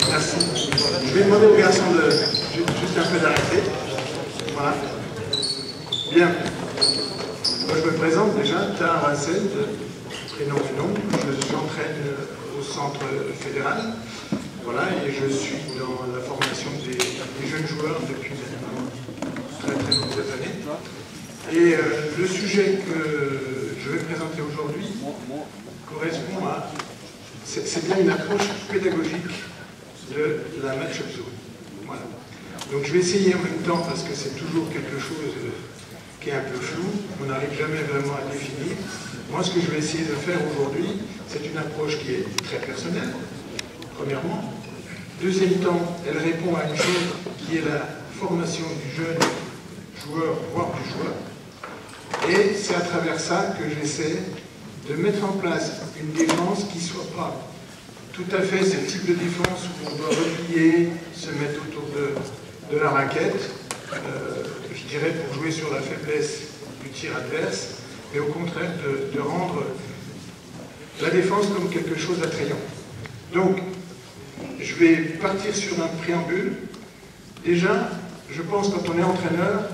Merci. Je vais demander aux garçons de juste un peu d'arrêter. Voilà. Bien. Moi, je me présente déjà, Tahar Hassen, prénom et nom. Je m'entraîne au centre fédéral. Voilà, et je suis dans la formation des jeunes joueurs depuis maintenant très nombreuses années. Et le sujet que je vais présenter aujourd'hui correspond à... C'est bien une approche pédagogique de la match-up zone. Voilà. Donc je vais essayer en même temps, parce que c'est toujours quelque chose qui est un peu flou, on n'arrive jamais vraiment à définir. Moi, ce que je vais essayer de faire aujourd'hui, c'est une approche qui est très personnelle, premièrement. Deuxième temps, elle répond à une chose qui est la formation du jeune joueur, voire du joueur. Et c'est à travers ça que j'essaie de mettre en place une défense qui ne soit pas tout à fait ce type de défense où on doit replier, se mettre autour de la raquette, je dirais pour jouer sur la faiblesse du tir adverse, mais au contraire de rendre la défense comme quelque chose d'attrayant. Donc, je vais partir sur un préambule. Déjà, je pense que quand on est entraîneur,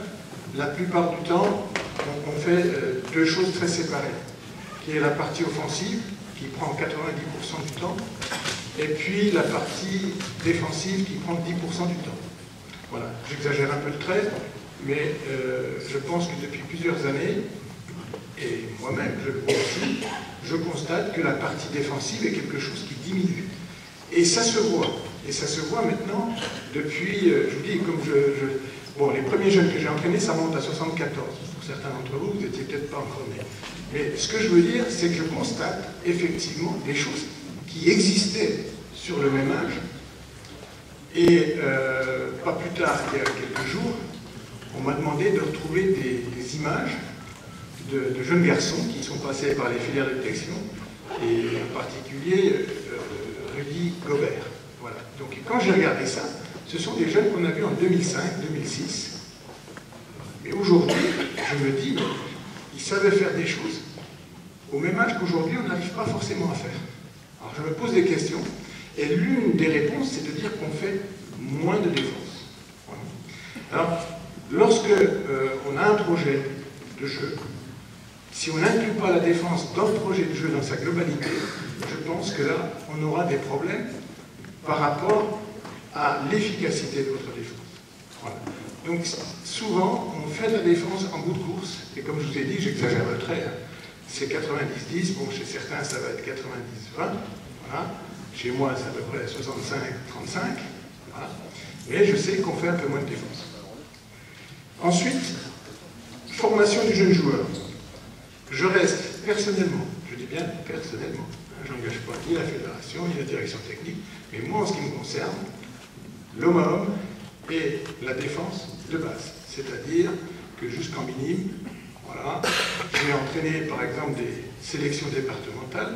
la plupart du temps, on fait deux choses très séparées, qui est la partie offensive, qui prend 90% du temps, et puis la partie défensive, qui prend 10% du temps. Voilà, j'exagère un peu le trait, mais je pense que depuis plusieurs années, et moi-même, je le vois aussi, je constate que la partie défensive est quelque chose qui diminue. Et ça se voit. Et ça se voit maintenant depuis, je vous dis, comme bon, les premiers jeunes que j'ai entraînés, ça monte à 74. Pour certains d'entre vous, vous n'étiez peut-être pas encore nés. Mais ce que je veux dire, c'est que je constate effectivement des choses qui existaient sur le même âge. Et pas plus tard qu'il y a quelques jours, on m'a demandé de retrouver des images de jeunes garçons qui sont passés par les filières de détection, et en particulier Rudy Gobert. Voilà. Donc quand j'ai regardé ça, ce sont des jeunes qu'on a vus en 2005, 2006. Mais aujourd'hui, je me dis, ils savaient faire des choses au même âge qu'aujourd'hui, on n'arrive pas forcément à faire. Alors je me pose des questions, et l'une des réponses, c'est de dire qu'on fait moins de défense. Voilà. Alors, lorsque on a un projet de jeu, si on n'inclut pas la défense dans le projet de jeu dans sa globalité, je pense que là, on aura des problèmes par rapport à l'efficacité de votre défense. Voilà. Donc, souvent, on fait de la défense en bout de course, et comme je vous ai dit, j'exagère le trait, hein, c'est 90-10, bon, chez certains, ça va être 90-20, voilà. Chez moi, c'est à peu près 65-35, voilà. Mais je sais qu'on fait un peu moins de défense. Ensuite, formation du jeune joueur. Je reste personnellement, je dis bien personnellement, hein, je n'engage pas ni la fédération, ni la direction technique, mais moi, en ce qui me concerne, l'homme à homme et la défense de base. C'est-à-dire que jusqu'en minime, voilà, j'ai entraîné par exemple des sélections départementales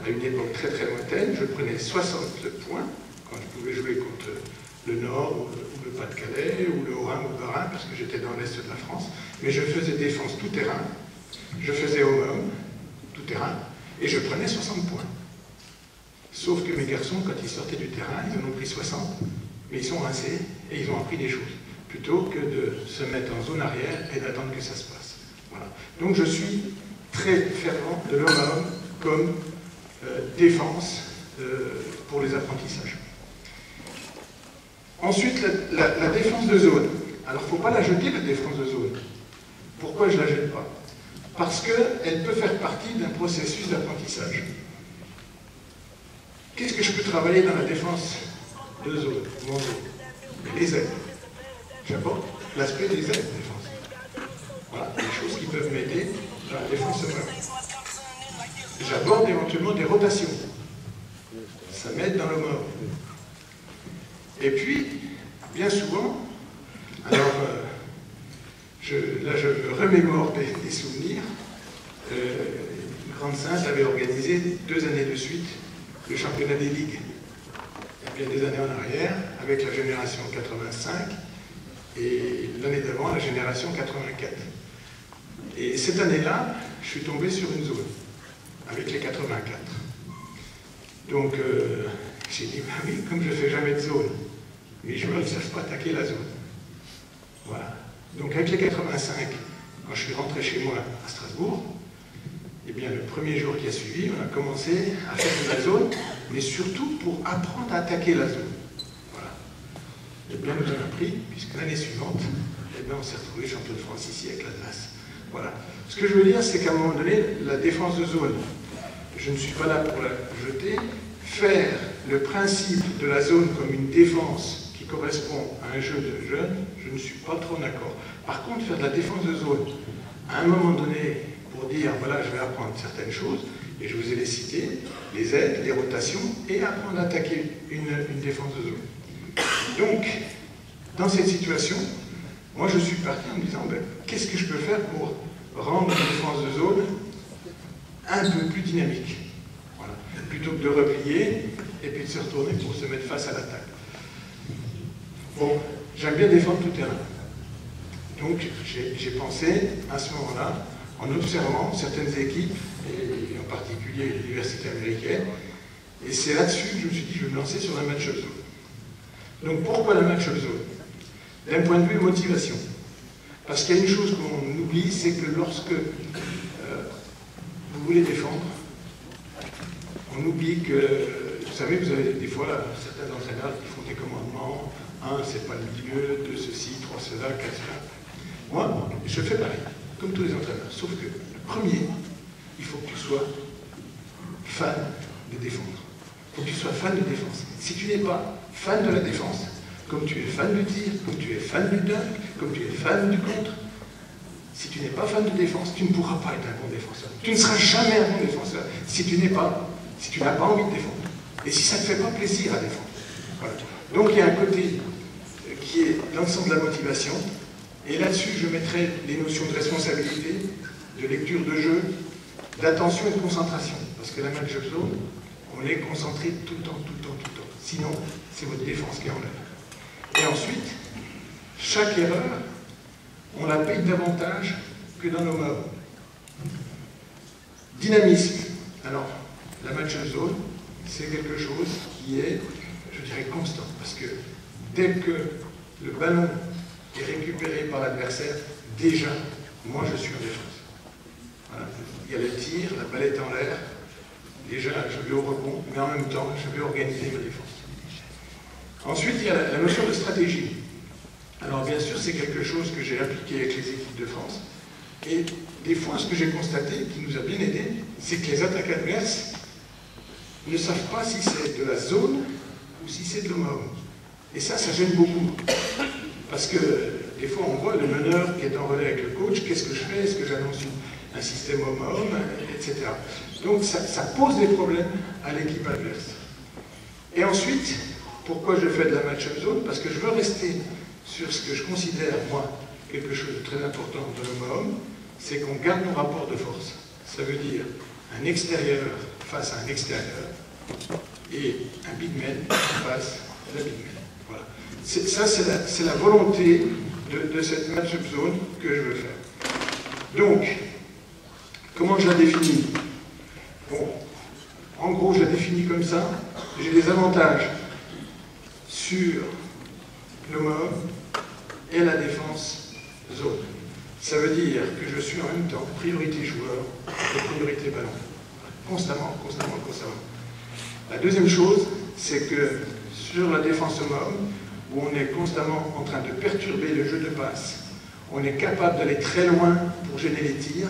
à une époque très lointaine, je prenais 60 points quand je pouvais jouer contre le Nord ou le Pas-de-Calais ou le Haut-Rhin ou le Bas-Rhin parce que j'étais dans l'Est de la France, mais je faisais défense tout terrain, je faisais homme tout terrain et je prenais 60 points. Sauf que mes garçons, quand ils sortaient du terrain, ils en ont pris 60, mais ils sont rincés et ils ont appris des choses, plutôt que de se mettre en zone arrière et d'attendre que ça se passe. Voilà. Donc je suis très fervent de l'homme à homme comme défense pour les apprentissages. Ensuite, la défense de zone. Alors, il ne faut pas la jeter, la défense de zone. Pourquoi je ne la jette pas? Parce qu'elle peut faire partie d'un processus d'apprentissage. Qu'est-ce que je peux travailler dans la défense de zone? Mon zone. Les aides. J'aborde l'aspect des aides défensives. Voilà, des choses qui peuvent m'aider dans la défense de zone. J'aborde éventuellement des rotations. Ça m'aide dans le mort. Et puis, bien souvent, alors là je remémore des souvenirs, Grande Sainte avait organisé 2 années de suite le championnat des ligues. Il y a bien des années en arrière, avec la génération 85, et l'année d'avant, la génération 84. Et cette année-là, je suis tombé sur une zone, avec les 84. Donc, J'ai dit, bah oui, comme je ne fais jamais de zone, les joueurs ne savent pas attaquer la zone. Voilà. Donc avec les 85, quand je suis rentré chez moi à Strasbourg, eh bien le premier jour qui a suivi, on a commencé à faire de la zone, mais surtout pour apprendre à attaquer la zone. Voilà. Et bien nous avons appris, puisque l'année suivante, eh bien, on s'est retrouvé champion de France ici avec l'Alsace. Voilà. Ce que je veux dire, c'est qu'à un moment donné, la défense de zone, je ne suis pas là pour la jeter. Faire le principe de la zone comme une défense qui correspond à un jeu de jeunes, je ne suis pas trop d'accord. Par contre, faire de la défense de zone, à un moment donné, pour dire, voilà, je vais apprendre certaines choses, et je vous ai les cités, les aides, les rotations, et apprendre à attaquer une défense de zone. Donc, dans cette situation, moi je suis parti en me disant, ben, qu'est-ce que je peux faire pour rendre la défense de zone un peu plus dynamique, voilà. Plutôt que de replier et puis de se retourner pour se mettre face à l'attaque. Bon, j'aime bien défendre tout terrain. Donc j'ai pensé à ce moment-là, en observant certaines équipes, et en particulier l'université américaine, et c'est là-dessus que je me suis dit, je vais me lancer sur la match-up zone. Donc pourquoi la match-up zone? D'un point de vue motivation. Parce qu'il y a une chose qu'on oublie, c'est que lorsque vous voulez défendre, on oublie que, vous savez, vous avez des fois certains entraîneurs qui font des commandements, 1, c'est pas le milieu, 2, ceci, 3, cela, 4, cela. Moi, je fais pareil, comme tous les entraîneurs, sauf que le premier, il faut que tu sois fan de défendre. Il faut que tu sois fan de défense. Si tu n'es pas fan de la défense, comme tu es fan du tir, comme tu es fan du dunk, comme tu es fan du contre, si tu n'es pas fan de défense, tu ne pourras pas être un bon défenseur. Tu ne seras jamais un bon défenseur si tu n'as pas envie de défendre. Et si ça ne te fait pas plaisir à défendre. Voilà. Donc il y a un côté qui est dans le sens de la motivation. Et là-dessus, je mettrai les notions de responsabilité, de lecture de jeu, d'attention et de concentration. Parce que la match-up zone, on est concentré tout le temps, tout le temps, tout le temps. Sinon, c'est votre défense qui enlève. Et ensuite, chaque erreur, on la paye davantage que dans nos mobs. Dynamisme. Alors, la match-up zone, c'est quelque chose qui est, je dirais, constant. Parce que dès que le ballon est récupéré par l'adversaire, déjà, moi je suis en défense. Voilà. Il y a le tir, la balle est en l'air, déjà je vais au rebond, mais en même temps, je vais organiser ma défense. Ensuite, il y a la notion de stratégie. Alors bien sûr, c'est quelque chose que j'ai appliqué avec les équipes de France. Et des fois, ce que j'ai constaté, qui nous a bien aidé, c'est que les attaques adverses ne savent pas si c'est de la zone ou si c'est de l'homme. Et ça gêne beaucoup. Parce que des fois, on voit le meneur qui est en relais avec le coach, qu'est-ce que je fais? Est-ce que j'annonce un système homme-homme, etc. Donc ça pose des problèmes à l'équipe adverse. Et ensuite, pourquoi je fais de la match-up zone? Parce que je veux rester sur ce que je considère, moi, quelque chose de très important de l'homme-homme, c'est qu'on garde nos rapports de force. Ça veut dire un extérieur face à un extérieur et un big man face à la big man. Voilà. Ça, c'est la volonté de cette match-up zone que je veux faire. Donc, comment je la définis? Bon, en gros, je la définis comme ça. J'ai des avantages sur le mob et la défense zone. Ça veut dire que je suis en même temps priorité joueur et priorité ballon. Constamment, constamment, constamment. La deuxième chose, c'est que sur la défense mob, où on est constamment en train de perturber le jeu de passe, on est capable d'aller très loin pour gêner les tirs.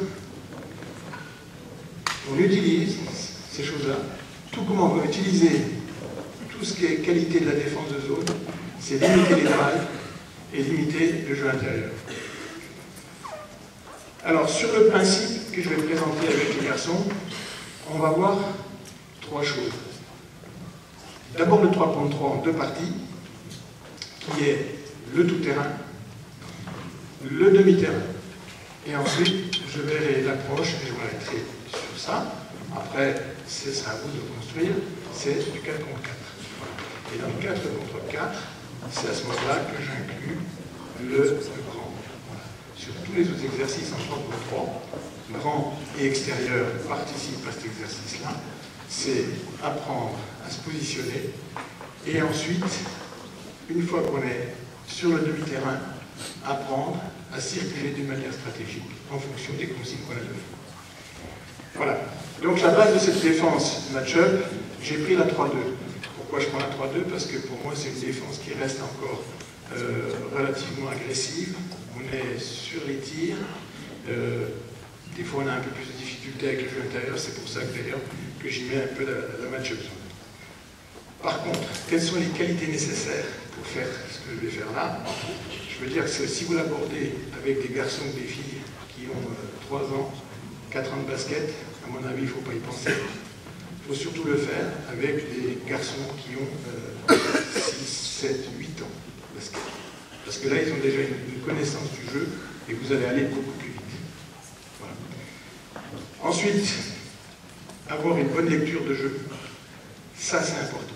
On utilise ces choses-là, tout comme on va utiliser tout ce qui est qualité de la défense de zone, c'est limiter les drives et limiter le jeu intérieur. Alors, sur le principe que je vais présenter avec les garçons, on va voir trois choses. D'abord le 3 contre 3 en deux parties, qui est le tout-terrain, le demi-terrain. Et ensuite, je verrai l'approche et je m'arrêterai sur ça. Après, c'est ça à vous de construire, c'est du 4 contre 4. Et dans le 4 contre 4, c'est à ce moment-là que j'inclus le grand. Voilà. Sur tous les autres exercices en 3 contre 3, grand et extérieur participent à cet exercice-là. c'est apprendre à se positionner et ensuite, une fois qu'on est sur le demi-terrain, apprendre à circuler d'une manière stratégique en fonction des consignes qu'on a données. Voilà. Donc la base de cette défense match-up, j'ai pris la 3-2. Pourquoi je prends la 3-2? Parce que pour moi, c'est une défense qui reste encore relativement agressive. On est sur les tirs. Des fois, on a un peu plus de difficultés avec le jeu intérieur. C'est pour ça que d'ailleurs que j'y mets un peu la match-up. Par contre, quelles sont les qualités nécessaires pour faire ce que je vais faire là? Je veux dire que si vous l'abordez avec des garçons ou des filles qui ont 3 ans, 4 ans de basket, à mon avis, il ne faut pas y penser. Il faut surtout le faire avec des garçons qui ont 6, 7, 8 ans de basket. Parce que là, ils ont déjà une connaissance du jeu et vous allez aller beaucoup plus vite. Voilà. Ensuite, avoir une bonne lecture de jeu. Ça, c'est important.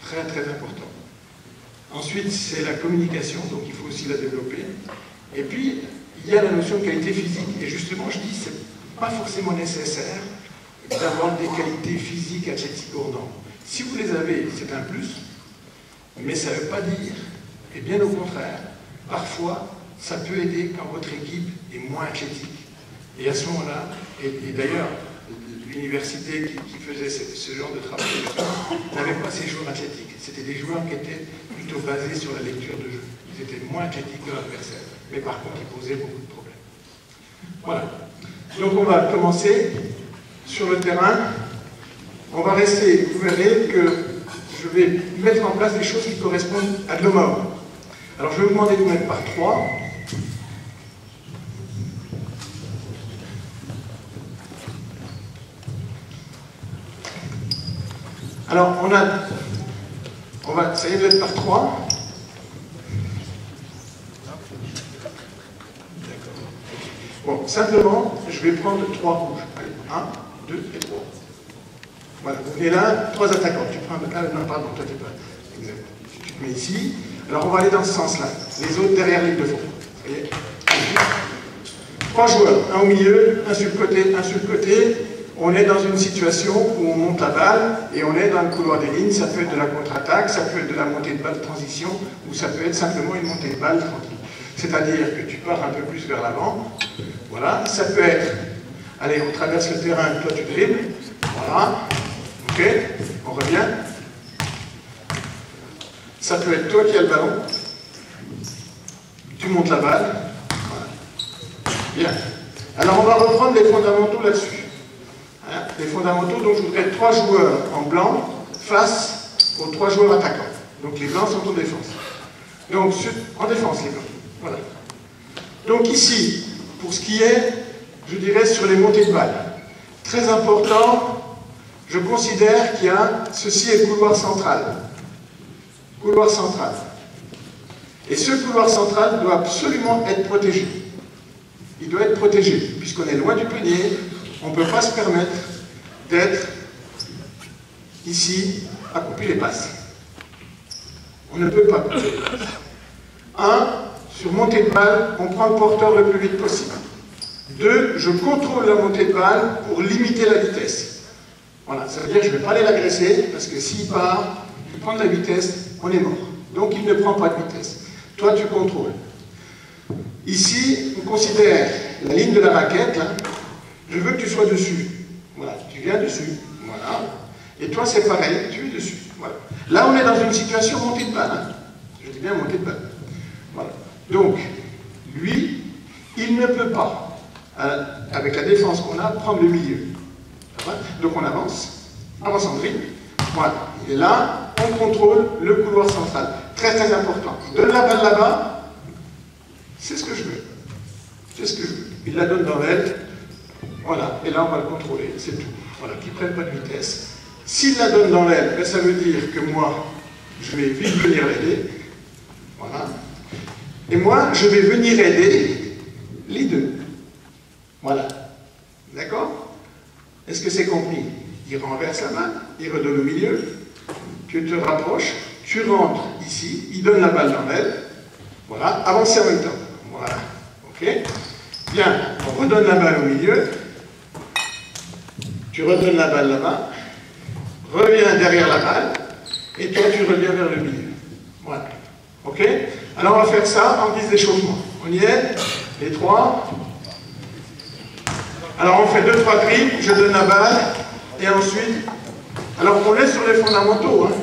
Très, très important. Ensuite, c'est la communication, donc il faut aussi la développer. Et puis, il y a la notion de qualité physique. Et justement, je dis, c'est pas forcément nécessaire d'avoir des qualités physiques, athlétiques hors normes. Si vous les avez, c'est un plus, mais ça ne veut pas dire, et bien au contraire, parfois, ça peut aider quand votre équipe est moins athlétique. Et à ce moment-là, et d'ailleurs, l'université qui faisait ce genre de travail n'avait pas ces joueurs athlétiques. C'était des joueurs qui étaient plutôt basés sur la lecture de jeu. Ils étaient moins athlétiques que l'adversaire. Mais par contre, ils posaient beaucoup de problèmes. Voilà. Donc on va commencer sur le terrain. On va rester, vous verrez que je vais mettre en place des choses qui correspondent à de l'homme. Alors je vais vous demander de vous mettre par 3. Alors, ça y est, vous êtes par 3. Bon, simplement, je vais prendre 3 rouges. Allez, 1, 2 et 3. Voilà, vous venez là, 3 attaquants. Tu prends non, pardon, toi t'es pas. Exact. Tu te mets ici. Alors, on va aller dans ce sens-là. Les autres derrière l'île de fond. Vous voyez ? 3 joueurs, un au milieu, un sur le côté, un sur le côté. On est dans une situation où on monte la balle et on est dans le couloir des lignes. Ça peut être de la contre-attaque, ça peut être de la montée de balle de transition ou ça peut être simplement une montée de balle tranquille. C'est-à-dire que tu pars un peu plus vers l'avant. Voilà. Ça peut être, allez, on traverse le terrain, toi tu dribbles. Voilà. Ok. On revient. Ça peut être toi qui as le ballon. Tu montes la balle. Voilà. Bien. Alors on va reprendre les fondamentaux là-dessus. Les fondamentaux, donc je voudrais 3 joueurs en blanc face aux 3 joueurs attaquants. Donc les blancs sont en défense. Donc en défense les blancs. Voilà. Donc ici, pour ce qui est, je dirais, sur les montées de balles, très important, je considère qu'il y a, ceci est le couloir central. Couloir central. Et ce couloir central doit absolument être protégé. Il doit être protégé, puisqu'on est loin du panier, on ne peut pas se permettre d'être ici à couper les passes. On ne peut pas couper les passes. 1, sur montée de balle, on prend le porteur le plus vite possible. 2, je contrôle la montée de balle pour limiter la vitesse. Voilà, ça veut dire que je ne vais pas aller l'agresser, parce que s'il part, il prend de la vitesse, on est mort. Donc il ne prend pas de vitesse. Toi, tu contrôles. Ici, on considère la ligne de la raquette, là. Je veux que tu sois dessus. Voilà, tu viens dessus. Voilà. Et toi, c'est pareil, tu es dessus. Voilà. Là, on est dans une situation montée de balle. Hein. Je dis bien montée de balle. Voilà. Donc, lui, il ne peut pas, avec la défense qu'on a, prendre le milieu. Ça va ? Donc, on avance en dribble. Voilà. Il est là, on contrôle le couloir central. Très, très important. Il donne la balle là-bas. C'est ce que je veux. C'est ce que je veux. Il la donne dans l'aile. Voilà, et là on va le contrôler, c'est tout. Voilà, qu'il ne prenne pas de vitesse. S'il la donne dans l'aile, ben, ça veut dire que moi, je vais vite venir l'aider. Voilà. Et moi, je vais venir aider les deux. Voilà. D'accord? Est-ce que c'est compris? Il renverse la main, il redonne au milieu, tu te rapproches, tu rentres ici, il donne la balle dans l'aile. Voilà, avancez en même temps. Voilà. Ok? Bien, on redonne la balle au milieu. Tu redonnes la balle là-bas, reviens derrière la balle, et toi tu reviens vers le milieu. Voilà. Ok? Alors on va faire ça en guise d'échauffement. On y est? Les trois. Alors on fait 2-3 dribbles, je donne la balle, et ensuite, alors on laisse sur les fondamentaux, hein.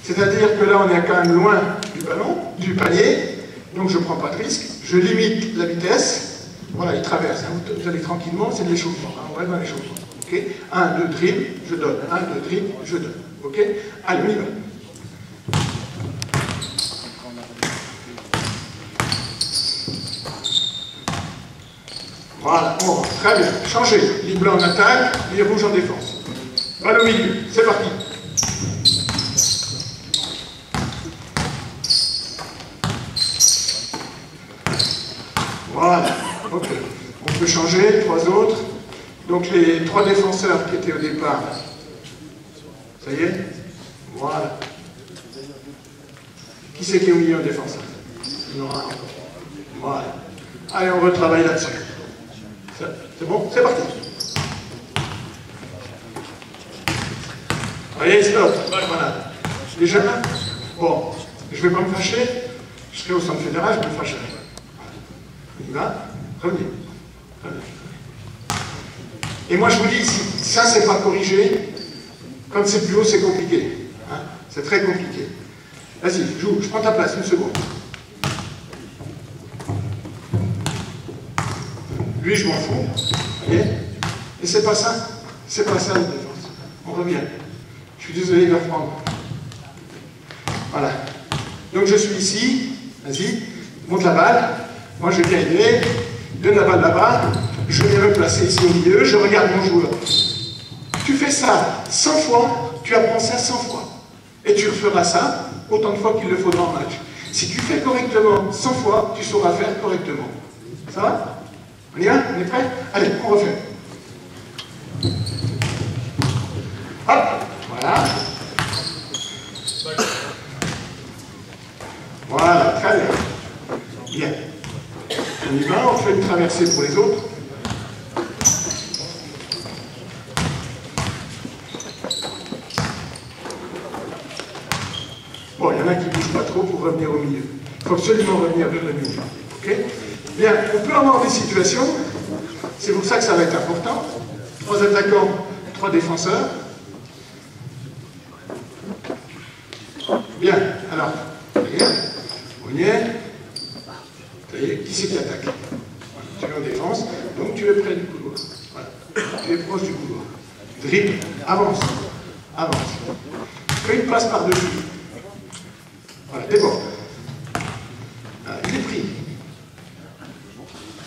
C'est-à-dire que là on est quand même loin du ballon, du panier, donc je ne prends pas de risque, je limite la vitesse, voilà, il traverse, hein. Vous allez tranquillement, c'est de l'échauffement, hein. On va dans l'échauffement. Ok? 1, 2 dribbles, je donne, 1, 2 dribbles, je donne. Ok? Allez, on y va. Voilà, on rentre. Très bien. Changez. Les blancs en attaque, les rouges en défense. Balle au milieu. C'est parti. Voilà. Ok. On peut changer. 3 autres. Donc les 3 défenseurs qui étaient au départ. Ça y est? Voilà. Qui c'est qui est au milieu en défense? Non. Voilà. Allez, on retravaille là-dessus. C'est bon? C'est parti. Allez, stop. Voilà. Déjà là? Bon, je ne vais pas me fâcher. Je serai au centre fédéral, je me fâcherai. On y va? Revenez. Et moi, je vous dis, si ça, c'est pas corrigé, quand c'est plus haut, c'est compliqué. Hein? C'est très compliqué. Vas-y, joue. Je prends ta place, une seconde. Lui, je m'en fous. Vous voyez? Et c'est pas ça. C'est pas ça, la défense. On revient. Je suis désolé de reprendre. Voilà. Donc, je suis ici. Vas-y. Monte la balle. Moi, je viens aider. Donne la balle là-bas. Je viens me placer ici au milieu. Je regarde mon joueur. Tu fais ça 100 fois. Tu apprends ça 100 fois. Et tu referas ça autant de fois qu'il le faudra en match. Si tu fais correctement 100 fois, tu sauras faire correctement. Ça va? On y va? On est prêt? Allez, on refait. Hop! Voilà. Voilà, très bien. Bien. On y va, on fait une traversée pour les autres. Bon, il y en a qui ne bougent pas trop pour revenir au milieu. Il faut absolument revenir vers le milieu. Ok? Bien, on peut avoir des situations, c'est pour ça que ça va être important. 3 attaquants, 3 défenseurs. Bien, alors, regarde, on y est. Ça y est, qui c'est qui attaque? Voilà, tu es en défense, donc tu es près du couloir. Voilà, tu es proche du couloir. Dribble, avance, avance. Fais une passe par-dessus. Voilà, déborde. Voilà, il est pris.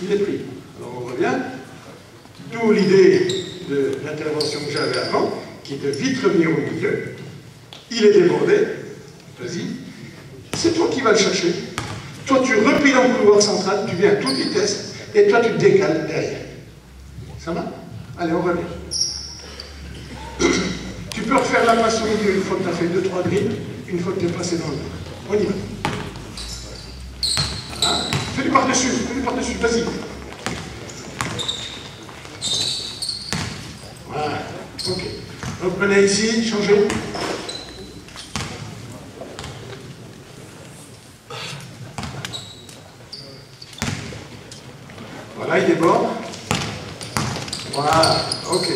Il est pris. Alors on revient. D'où l'idée de l'intervention que j'avais avant, qui est de vite revenir au milieu. Il est débordé. Vas-y. C'est toi qui vas le chercher. Toi, tu replies dans le couloir central, tu viens à toute vitesse, et toi, tu te décales derrière. Ça va? Allez, on revient. Tu peux refaire la passe au milieu une fois que tu as fait 2-3 dribbles, une fois que tu es passé dans le dos. On y va. Voilà. Fais-lui par-dessus, vas-y. Voilà, ok. Donc venez ici, changez. Voilà, il déborde. Voilà, ok.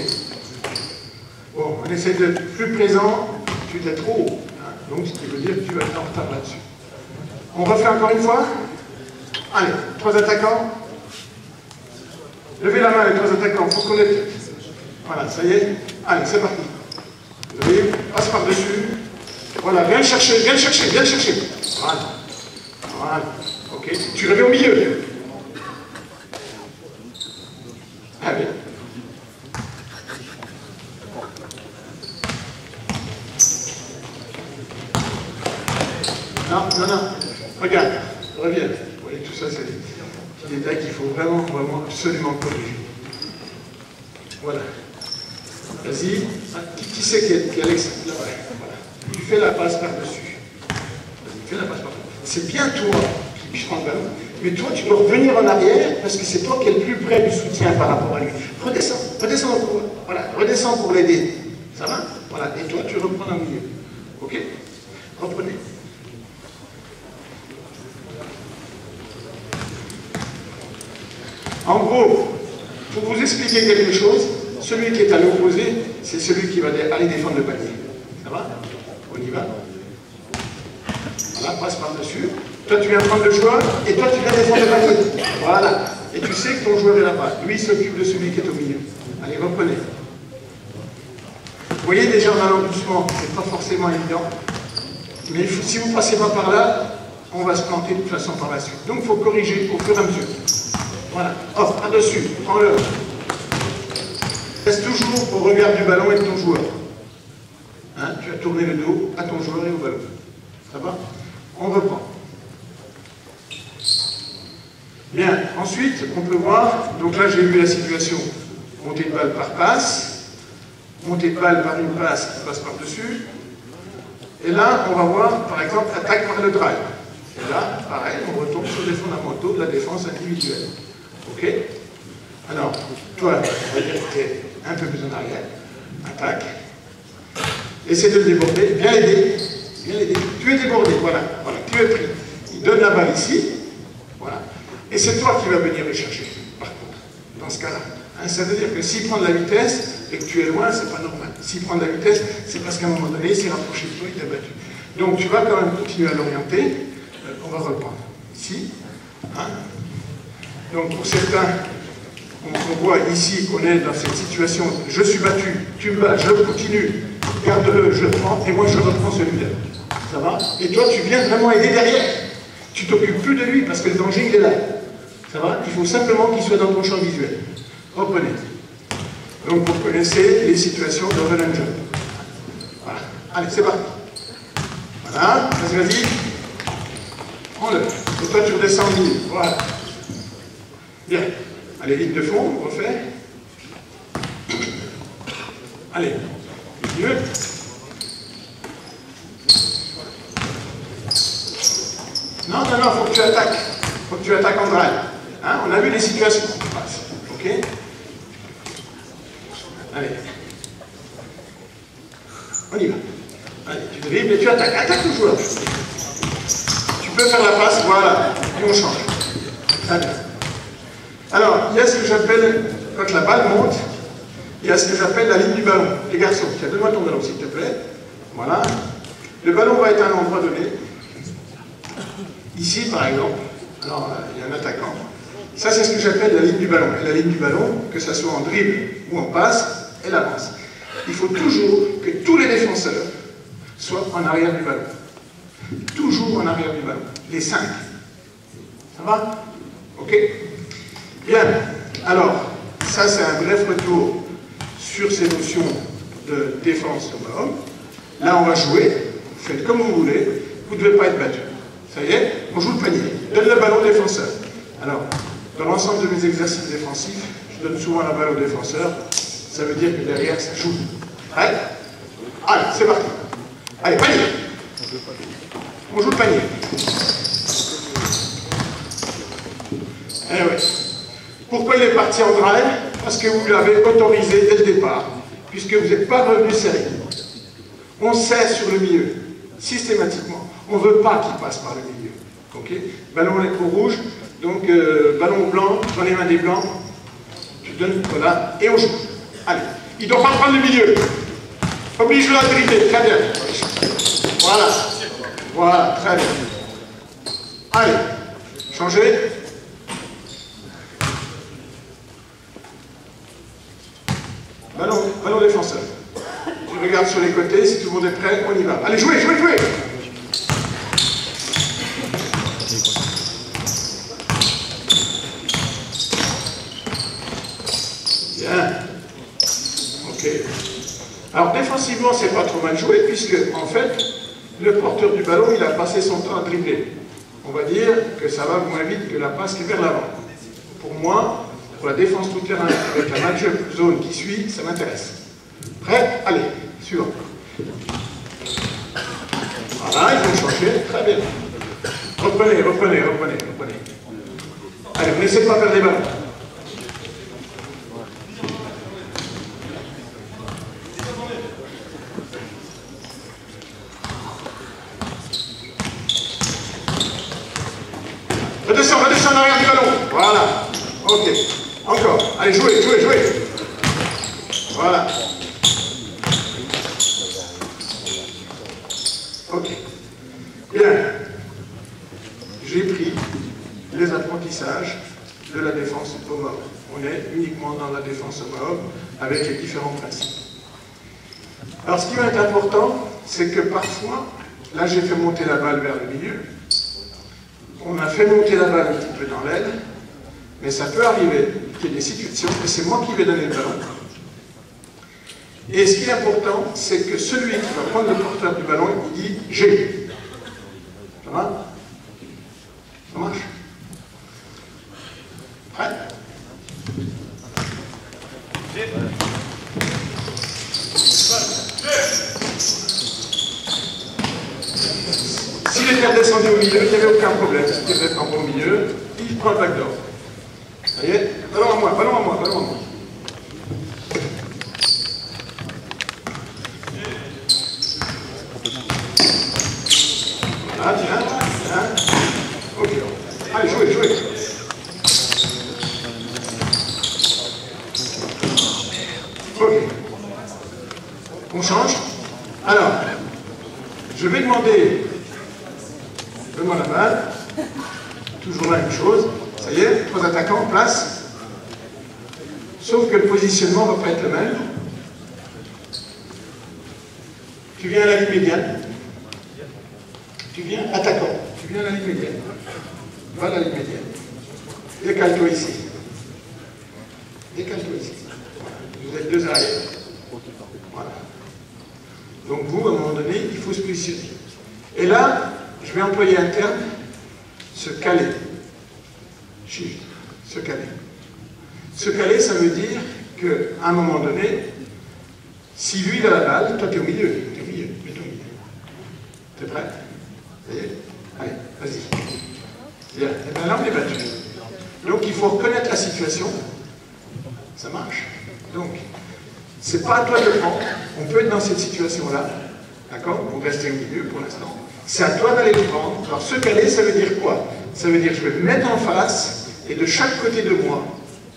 Bon, on essaie d'être plus présent, tu es trop haut. Hein, donc, ce qui veut dire que tu vas être en retard là-dessus. On refait encore une fois. Allez, 3 attaquants. Levez la main, les 3 attaquants, pour qu'on ait... Voilà, ça y est. Allez, c'est parti. Vous voyez, passe par-dessus. Voilà, viens le chercher, viens le chercher, viens le chercher. Voilà. Voilà. Ok. Tu reviens au milieu. Allez. Non, non, non. Regarde, reviens. Vous voyez, tout ça, c'est des petits détails qu'il faut vraiment, vraiment, absolument corriger. Voilà. Vas-y. Qui c'est qui est Alex? Voilà. Tu fais la passe par-dessus. Vas-y, fais la passe par-dessus. C'est bien toi qui prends le ballon, mais toi, tu dois revenir en arrière parce que c'est toi qui es le plus près du soutien par rapport à lui. Redescends, redescends dans le couloir. Voilà, redescends pour l'aider. Ça va? Voilà. Et toi, tu reprends dans le milieu. Ok? Reprenez. En gros, pour vous expliquer quelque chose, celui qui est à l'opposé, c'est celui qui va aller défendre le panier. Ça va? On y va? Voilà, passe par-dessus. Toi, tu viens prendre le joueur, et toi, tu viens défendre le panier. Voilà. Et tu sais que ton joueur est là-bas. Lui, il s'occupe de celui qui est au milieu. Allez, reprenez. Vous voyez, déjà en allant doucement, c'est pas forcément évident. Mais si vous ne passez pas par là, on va se planter de toute façon par la suite. Donc, il faut corriger au fur et à mesure. Voilà. Hop, par-dessus. Prends-le. Reste toujours au regard du ballon et de ton joueur. Hein, tu as tourné le dos à ton joueur et au ballon. Ça va? On reprend. Bien, ensuite, on peut voir, donc là j'ai vu la situation, montée de balle par passe, montée de balle par une passe qui passe par-dessus, et là, on va voir, par exemple, attaque par le drive. Et là, pareil, on retombe sur les fondamentaux de la défense individuelle. Ok? Alors, toi, on va dire que tu es un peu plus en arrière, attaque, essaie de le déborder, bien l'aider, tu es débordé, voilà, tu es pris. Il donne la balle ici, voilà. Et c'est toi qui vas venir le chercher, par contre, dans ce cas-là. Hein, ça veut dire que s'il prend de la vitesse et que tu es loin, c'est pas normal. S'il prend de la vitesse, c'est parce qu'à un moment donné, il s'est rapproché de toi, il t'a battu. Donc tu vas quand même continuer à l'orienter. On va reprendre ici. Hein. Donc pour certains, on voit ici qu'on est dans cette situation, je suis battu, tu me bats, je continue, garde-le, je le prends, et moi je reprends celui-là. Ça va? Et toi, tu viens vraiment aider derrière. Tu t'occupes plus de lui parce que le danger, il est là. Ça va? Il faut simplement qu'il soit dans ton champ visuel. Reprenez. Donc, vous connaissez les situations de run and jump. Voilà. Allez, c'est parti. Voilà. Vas-y. Prends-le. Et toi, tu redescends en ligne. Voilà. Bien. Allez, ligne de fond, on refait. Allez. Mieux. Non, faut que tu attaques. Faut que tu attaques en drive. Hein, on a vu les situations. Ok? Allez. On y va. Allez, tu dribbles et tu attaques. Attaque le joueur. Tu peux faire la passe, voilà. Et on change. Très bien. Alors, il y a ce que j'appelle, quand la balle monte, il y a ce que j'appelle la ligne du ballon. Les garçons, tiens, donne-moi ton ballon, s'il te plaît. Voilà. Le ballon va être à un endroit donné. Ici, par exemple, alors il y a un attaquant. Ça, c'est ce que j'appelle la ligne du ballon. Et la ligne du ballon, que ce soit en dribble ou en passe, elle avance. Il faut toujours que tous les défenseurs soient en arrière du ballon. Toujours en arrière du ballon. Les 5. Ça va? Ok? Bien. Alors, ça, c'est un bref retour sur ces notions de défense au ballon. Là, on va jouer. Vous faites comme vous voulez. Vous ne devez pas être battu. Ça y est, on joue le panier. Donne le ballon au défenseur. Alors, dans l'ensemble de mes exercices défensifs, je donne souvent la balle au défenseur. Ça veut dire que derrière, ça joue. Allez, c'est parti. Allez, panier. On joue le panier. Eh ouais. Pourquoi il est parti en drive? Parce que vous l'avez autorisé dès le départ, puisque vous n'êtes pas revenu serré. On sait sur le milieu, systématiquement. On ne veut pas qu'il passe par le milieu. Ok? Ballon au rouge, donc ballon blanc, dans les mains des blancs. Tu donnes, voilà, et on joue. Allez, il ne doit pas prendre le milieu. Oblige-le à dribbler, très bien. Voilà. Voilà, très bien. Allez, changez. Ballon défenseur. Tu regardes sur les côtés, si tout le monde est prêt, on y va. Allez, jouez, jouez, jouez! Bien. Ok. Alors, défensivement, c'est pas trop mal joué, puisque, en fait, le porteur du ballon, il a passé son temps à dribbler. On va dire que ça va moins vite que la passe qui est vers l'avant. Pour moi, pour la défense tout terrain, avec la match-up zone qui suit, ça m'intéresse. Prêt? Allez, suivant. Voilà, il faut changer, très bien. Reprenez. Allez, vous n'essayez pas de perdre les ballons. en arrière du ballon. Voilà. Ok. Encore. Allez, jouez, jouez, jouez. Voilà. Ok. Bien. J'ai pris les apprentissages de la défense homologue. On est uniquement dans la défense homologue avec les différents principes. Alors, ce qui va être important, c'est que parfois, là, j'ai fait monter la balle vers le milieu. On a fait monter la balle un petit peu dans l'aile, mais ça peut arriver qu'il y ait des situations, et c'est moi qui vais donner le ballon. Et ce qui est important, c'est que celui qui va prendre le porteur du ballon, il dit « j'ai ». Ça va? Ça marche? Prêt? S'il était redescendu au milieu, il n'y avait aucun problème. S'il était redescendu au milieu, il prend le backdoor. Ça y est? Ballon à moi, ballon à moi, ballon à moi. Ah, tiens, tiens. Ok. Allez, jouez, jouez. Ok. On change. Alors, je vais demander, donne-moi la balle. Toujours la même chose. Ça y est, 3 attaquants en place. Sauf que le positionnement ne va pas être le même. Tu viens à la ligne médiane. Tu viens attaquant. Tu viens à la ligne médiane. Va à la ligne médiane. Décale-toi ici. Décale-toi ici. Vous êtes 2 arrières. Voilà. Donc vous, à un moment donné, il faut se positionner. Et là, je vais employer un terme, se caler. Shift, se caler. Se caler, ça veut dire qu'à un moment donné, si lui il a la balle, toi tu es au milieu. Tu es au milieu, mets-toi au milieu. T'es prêt? Ça y est? Allez, vas-y. Bien. Et bien là, on est battu. Donc il faut reconnaître la situation. Ça marche. Donc, c'est pas à toi de prendre. On peut être dans cette situation-là. D'accord? Vous restez au milieu pour l'instant. C'est à toi d'aller le prendre. Alors, se caler, ça veut dire quoi? Ça veut dire que je vais me mettre en face et de chaque côté de moi,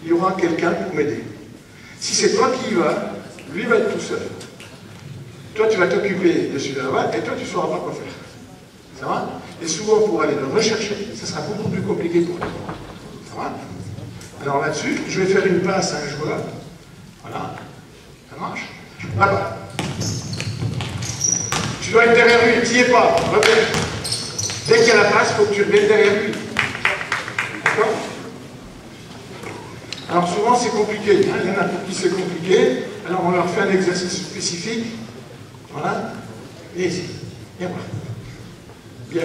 il y aura quelqu'un pour m'aider. Si c'est toi qui y vas, lui va être tout seul. Toi, tu vas t'occuper de celui de là-bas et toi, tu ne sauras pas quoi faire. Ça va? Et souvent, pour aller le rechercher, ça sera beaucoup plus compliqué pour toi. Ça va? Alors là-dessus, je vais faire une passe à un joueur. Voilà. Ça marche? Là-bas. Tu dois être derrière lui, tu n'y es pas. Repère. Dès qu'il y a la passe, il faut que tu reviennes derrière lui. D'accord? Alors souvent c'est compliqué, hein? Il y en a pour qui c'est compliqué, alors on leur fait un exercice spécifique. Voilà. Et ici. Et voilà. Bien.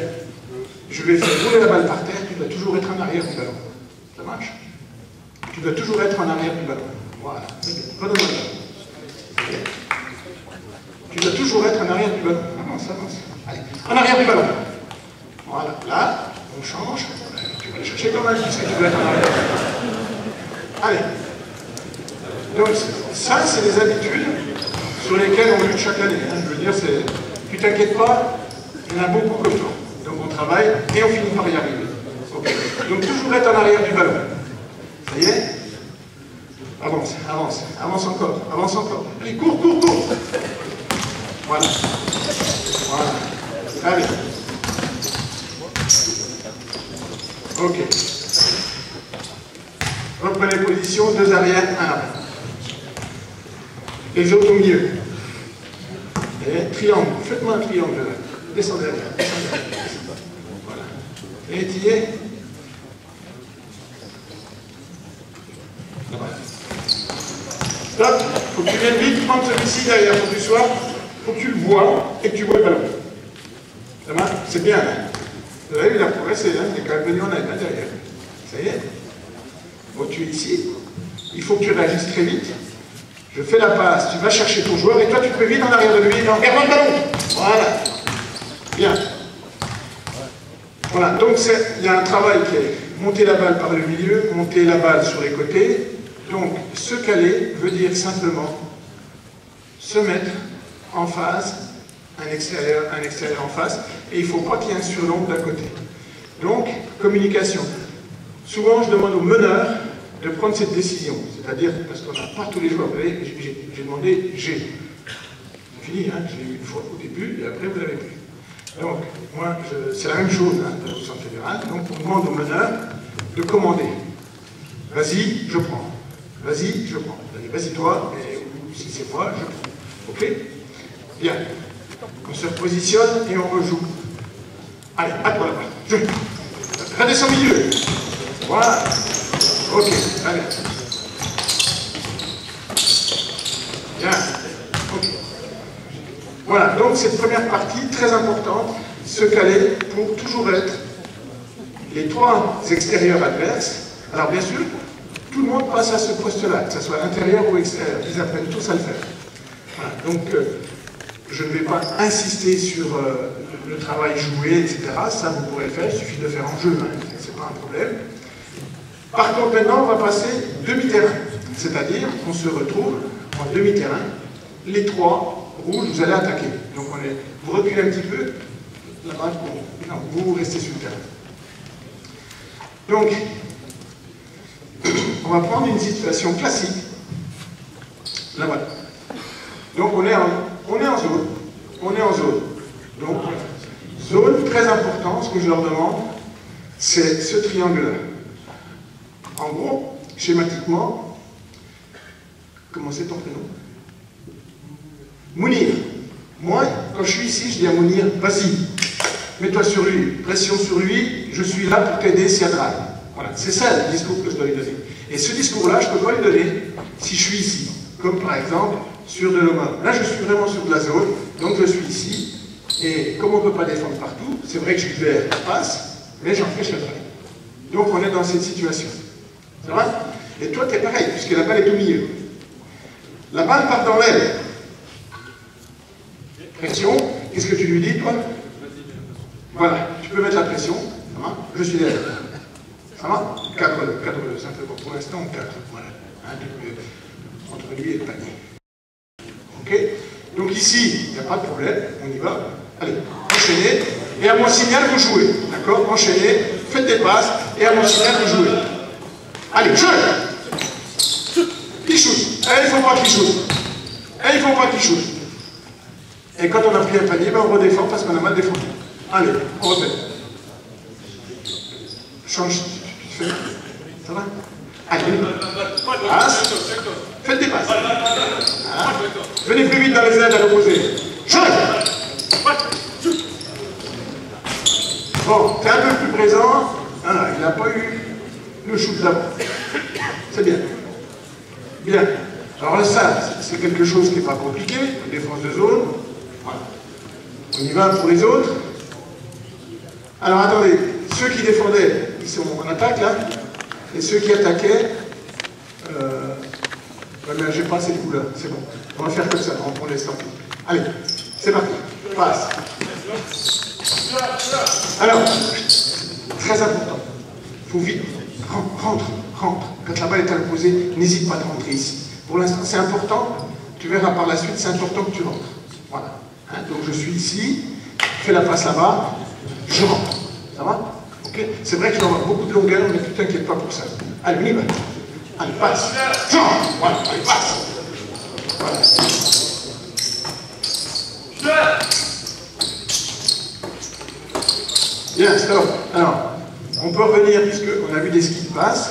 Je vais faire rouler la balle par terre, tu dois toujours être en arrière du ballon. Ça marche? Tu dois toujours être en arrière du ballon. Voilà. Redonne-moi le ballon. Tu dois toujours être en arrière du ballon. Avance, avance. Allez. En arrière du ballon. Voilà. Là, on change. Tu vas aller chercher quand même, parce que tu dois être en arrière. Allez. Donc, ça, c'est des habitudes sur lesquelles on lutte chaque année. Hein. Je veux dire, tu t'inquiètes pas, il y en a beaucoup comme toi. Donc, on travaille et on finit par y arriver. Okay. Donc, toujours être en arrière du ballon. Ça y est? Avance, avance, avance encore, avance encore. Allez, cours, cours, cours. Voilà. Voilà. Allez. Ok. Reprenez position, 2 arrières, 1 avant. Les autres au milieu. Et triangle. Faites-moi un triangle là. Descendez derrière. Voilà. Et tu y es. Stop. Faut que tu viennes vite prendre celui-ci derrière. Faut que tu sois. Faut que tu le vois et que tu vois le ballon. Ça va? C'est bien. Vous avez vu, il a progressé. Hein? Il est quand même venu en aide là derrière. Ça y est. Bon, tu es ici. Il faut que tu réagisses très vite. Je fais la passe, tu vas chercher ton joueur et toi tu peux vite en arrière de lui et en regardant le ballon. Voilà. Bien. Voilà, donc il y a un travail qui est monter la balle par le milieu, monter la balle sur les côtés. Donc, se caler veut dire simplement se mettre en face, un extérieur en face, et il ne faut pas qu'il y ait un surnombre d'un côté. Donc, communication. souvent je demande au meneur de prendre cette décision. C'est-à-dire, parce qu'on n'a pas tous les joueurs. Vous voyez, j'ai demandé G. C'est fini, hein, je l'ai eu une fois au début, et après vous l'avez plus. Donc, moi, c'est la même chose hein, au centre fédéral. Donc, on demande au meneur de commander. Vas-y, je prends. Vas-y, je prends. Vas-y, toi, et si c'est moi, je prends. Ok? Bien. On se repositionne et on rejoue. Allez, à toi là-bas. Je. Redescends au milieu. Voilà. Ok, allez. Bien. Ok. Voilà, donc cette première partie, très importante, se caler pour toujours être les trois extérieurs adverses. Alors bien sûr, tout le monde passe à ce poste-là, que ce soit intérieur ou extérieur. Ils apprennent tous à le faire. Voilà, donc je ne vais pas insister sur le travail joué, etc. Ça, vous pourrez le faire, il suffit de le faire en jeu, hein, c'est pas un problème. Par contre, maintenant, on va passer demi-terrain. C'est-à-dire qu'on se retrouve en demi-terrain, les trois rouges, vous allez attaquer. Donc vous reculez un petit peu, là-bas, non, vous restez sur le terrain. Donc, on va prendre une situation classique. Là, voilà. Donc, on est en zone. On est en zone. Donc, zone, très important, ce que je leur demande, c'est ce triangle-là. En gros, schématiquement, comment c'est ton prénom? Mounir. Moi, quand je suis ici, je dis à Mounir, vas-y, mets-toi sur lui, pression sur lui, je suis là pour t'aider s'il y a drame. Voilà, c'est ça le discours que je dois lui donner. Et ce discours-là, je ne peux pas lui donner si je suis ici, comme par exemple sur de l'homme. Là, je suis vraiment sur de la zone, donc je suis ici, et comme on ne peut pas défendre partout, c'est vrai que je suis vert, passe, mais j'empêche le travail. Donc on est dans cette situation. Ça va? Et toi, tu es pareil, puisque la balle est au milieu. La balle part dans l'aile. Pression, qu'est-ce que tu lui dis, toi? Voilà, tu peux mettre la pression, ça va? Je suis derrière. Ça va? Cadre simplement. Pour l'instant, on cadre. Voilà. Hein, entre lui et le panier. Ok? Donc ici, il n'y a pas de problème, on y va. Allez, enchaînez, et à mon signal, vous jouez. D'accord? Enchaînez, faites des passes, et à mon signal, vous jouez. Allez, jeu! Qui shoot? Eh, il ne faut pas qu'il shoot. Eh, il ne faut pas qu'il shoot. Et quand on a pris un panier, ben on redéfend parce qu'on a mal défendu. Allez, on refait. Change, tu fais. Ça va? Allez, passe. Faites des passes. Ah. Venez plus vite dans les aides à l'opposé. Change. Bon, t'es un peu plus présent. Voilà, il n'a pas eu le shoot d'avant. C'est bien. Bien. Alors là, ça, c'est quelque chose qui n'est pas compliqué. Défense de zone. Voilà. On y va pour les autres. Alors attendez, ceux qui défendaient, ils sont en attaque là, et ceux qui attaquaient, mais j'ai pas ces coups là, c'est bon. On va faire comme ça, on laisse tomber. Allez, c'est parti, passe. Alors, très important, il faut vite, rentre. Quand la balle est à l'opposé, n'hésite pas à rentrer ici. Pour l'instant, c'est important, tu verras par la suite, c'est important que tu rentres. Voilà. Hein, donc je suis ici, fais la passe là-bas, je rentre. Ça va? Ok? C'est vrai que je vais avoir beaucoup de longueur, mais tu t'inquiètes pas pour ça. Allez, on y va. Allez, passe. Change. Voilà, allez, passe. Voilà. Bien, stop. Alors, on peut revenir, puisqu'on a vu des skis de passe,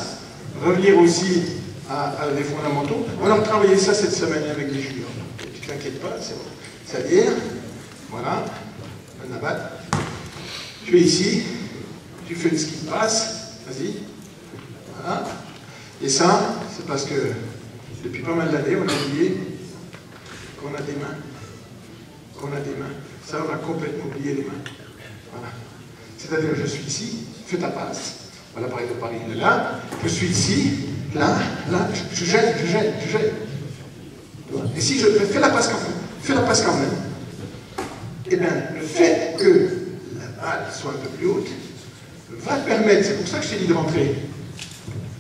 revenir aussi à des fondamentaux. On a retravaillé ça cette semaine avec des juniors. Tu t'inquiètes pas, c'est bon. C'est-à-dire, voilà, un abat. Tu es ici, tu fais le ski de passe, vas-y, voilà. Et ça, c'est parce que depuis pas mal d'années, on a oublié qu'on a des mains. Ça, on a complètement oublié les mains. Voilà. C'est-à-dire, je suis ici, fais ta passe. Voilà, par exemple, Paris, il est là. Je suis ici, là, je jette. Et si je fais la passe quand même, eh bien, le fait que la balle soit un peu plus haute va permettre, c'est pour ça que je t'ai dit de rentrer.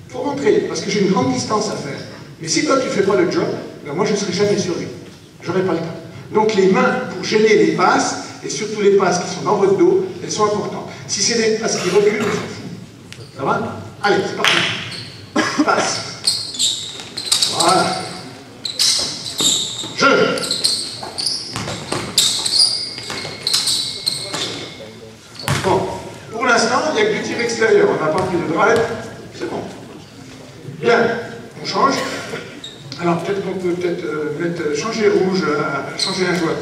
Il faut rentrer, parce que j'ai une grande distance à faire. Mais si toi tu ne fais pas le job, ben moi je ne serai jamais sur lui. Je n'aurai pas le temps. Donc les mains pour gêner les passes, et surtout les passes qui sont dans votre dos, elles sont importantes. Si c'est des passes qui reculent, on s'en fout. Ça va? Allez, c'est parti. Passe. Voilà. Jeu. Bon, pour l'instant, il n'y a que du tir extérieur. On n'a pas pris de drive. C'est bon. Bien, on change. Alors peut-être qu'on peut changer rouge, changer un joueur.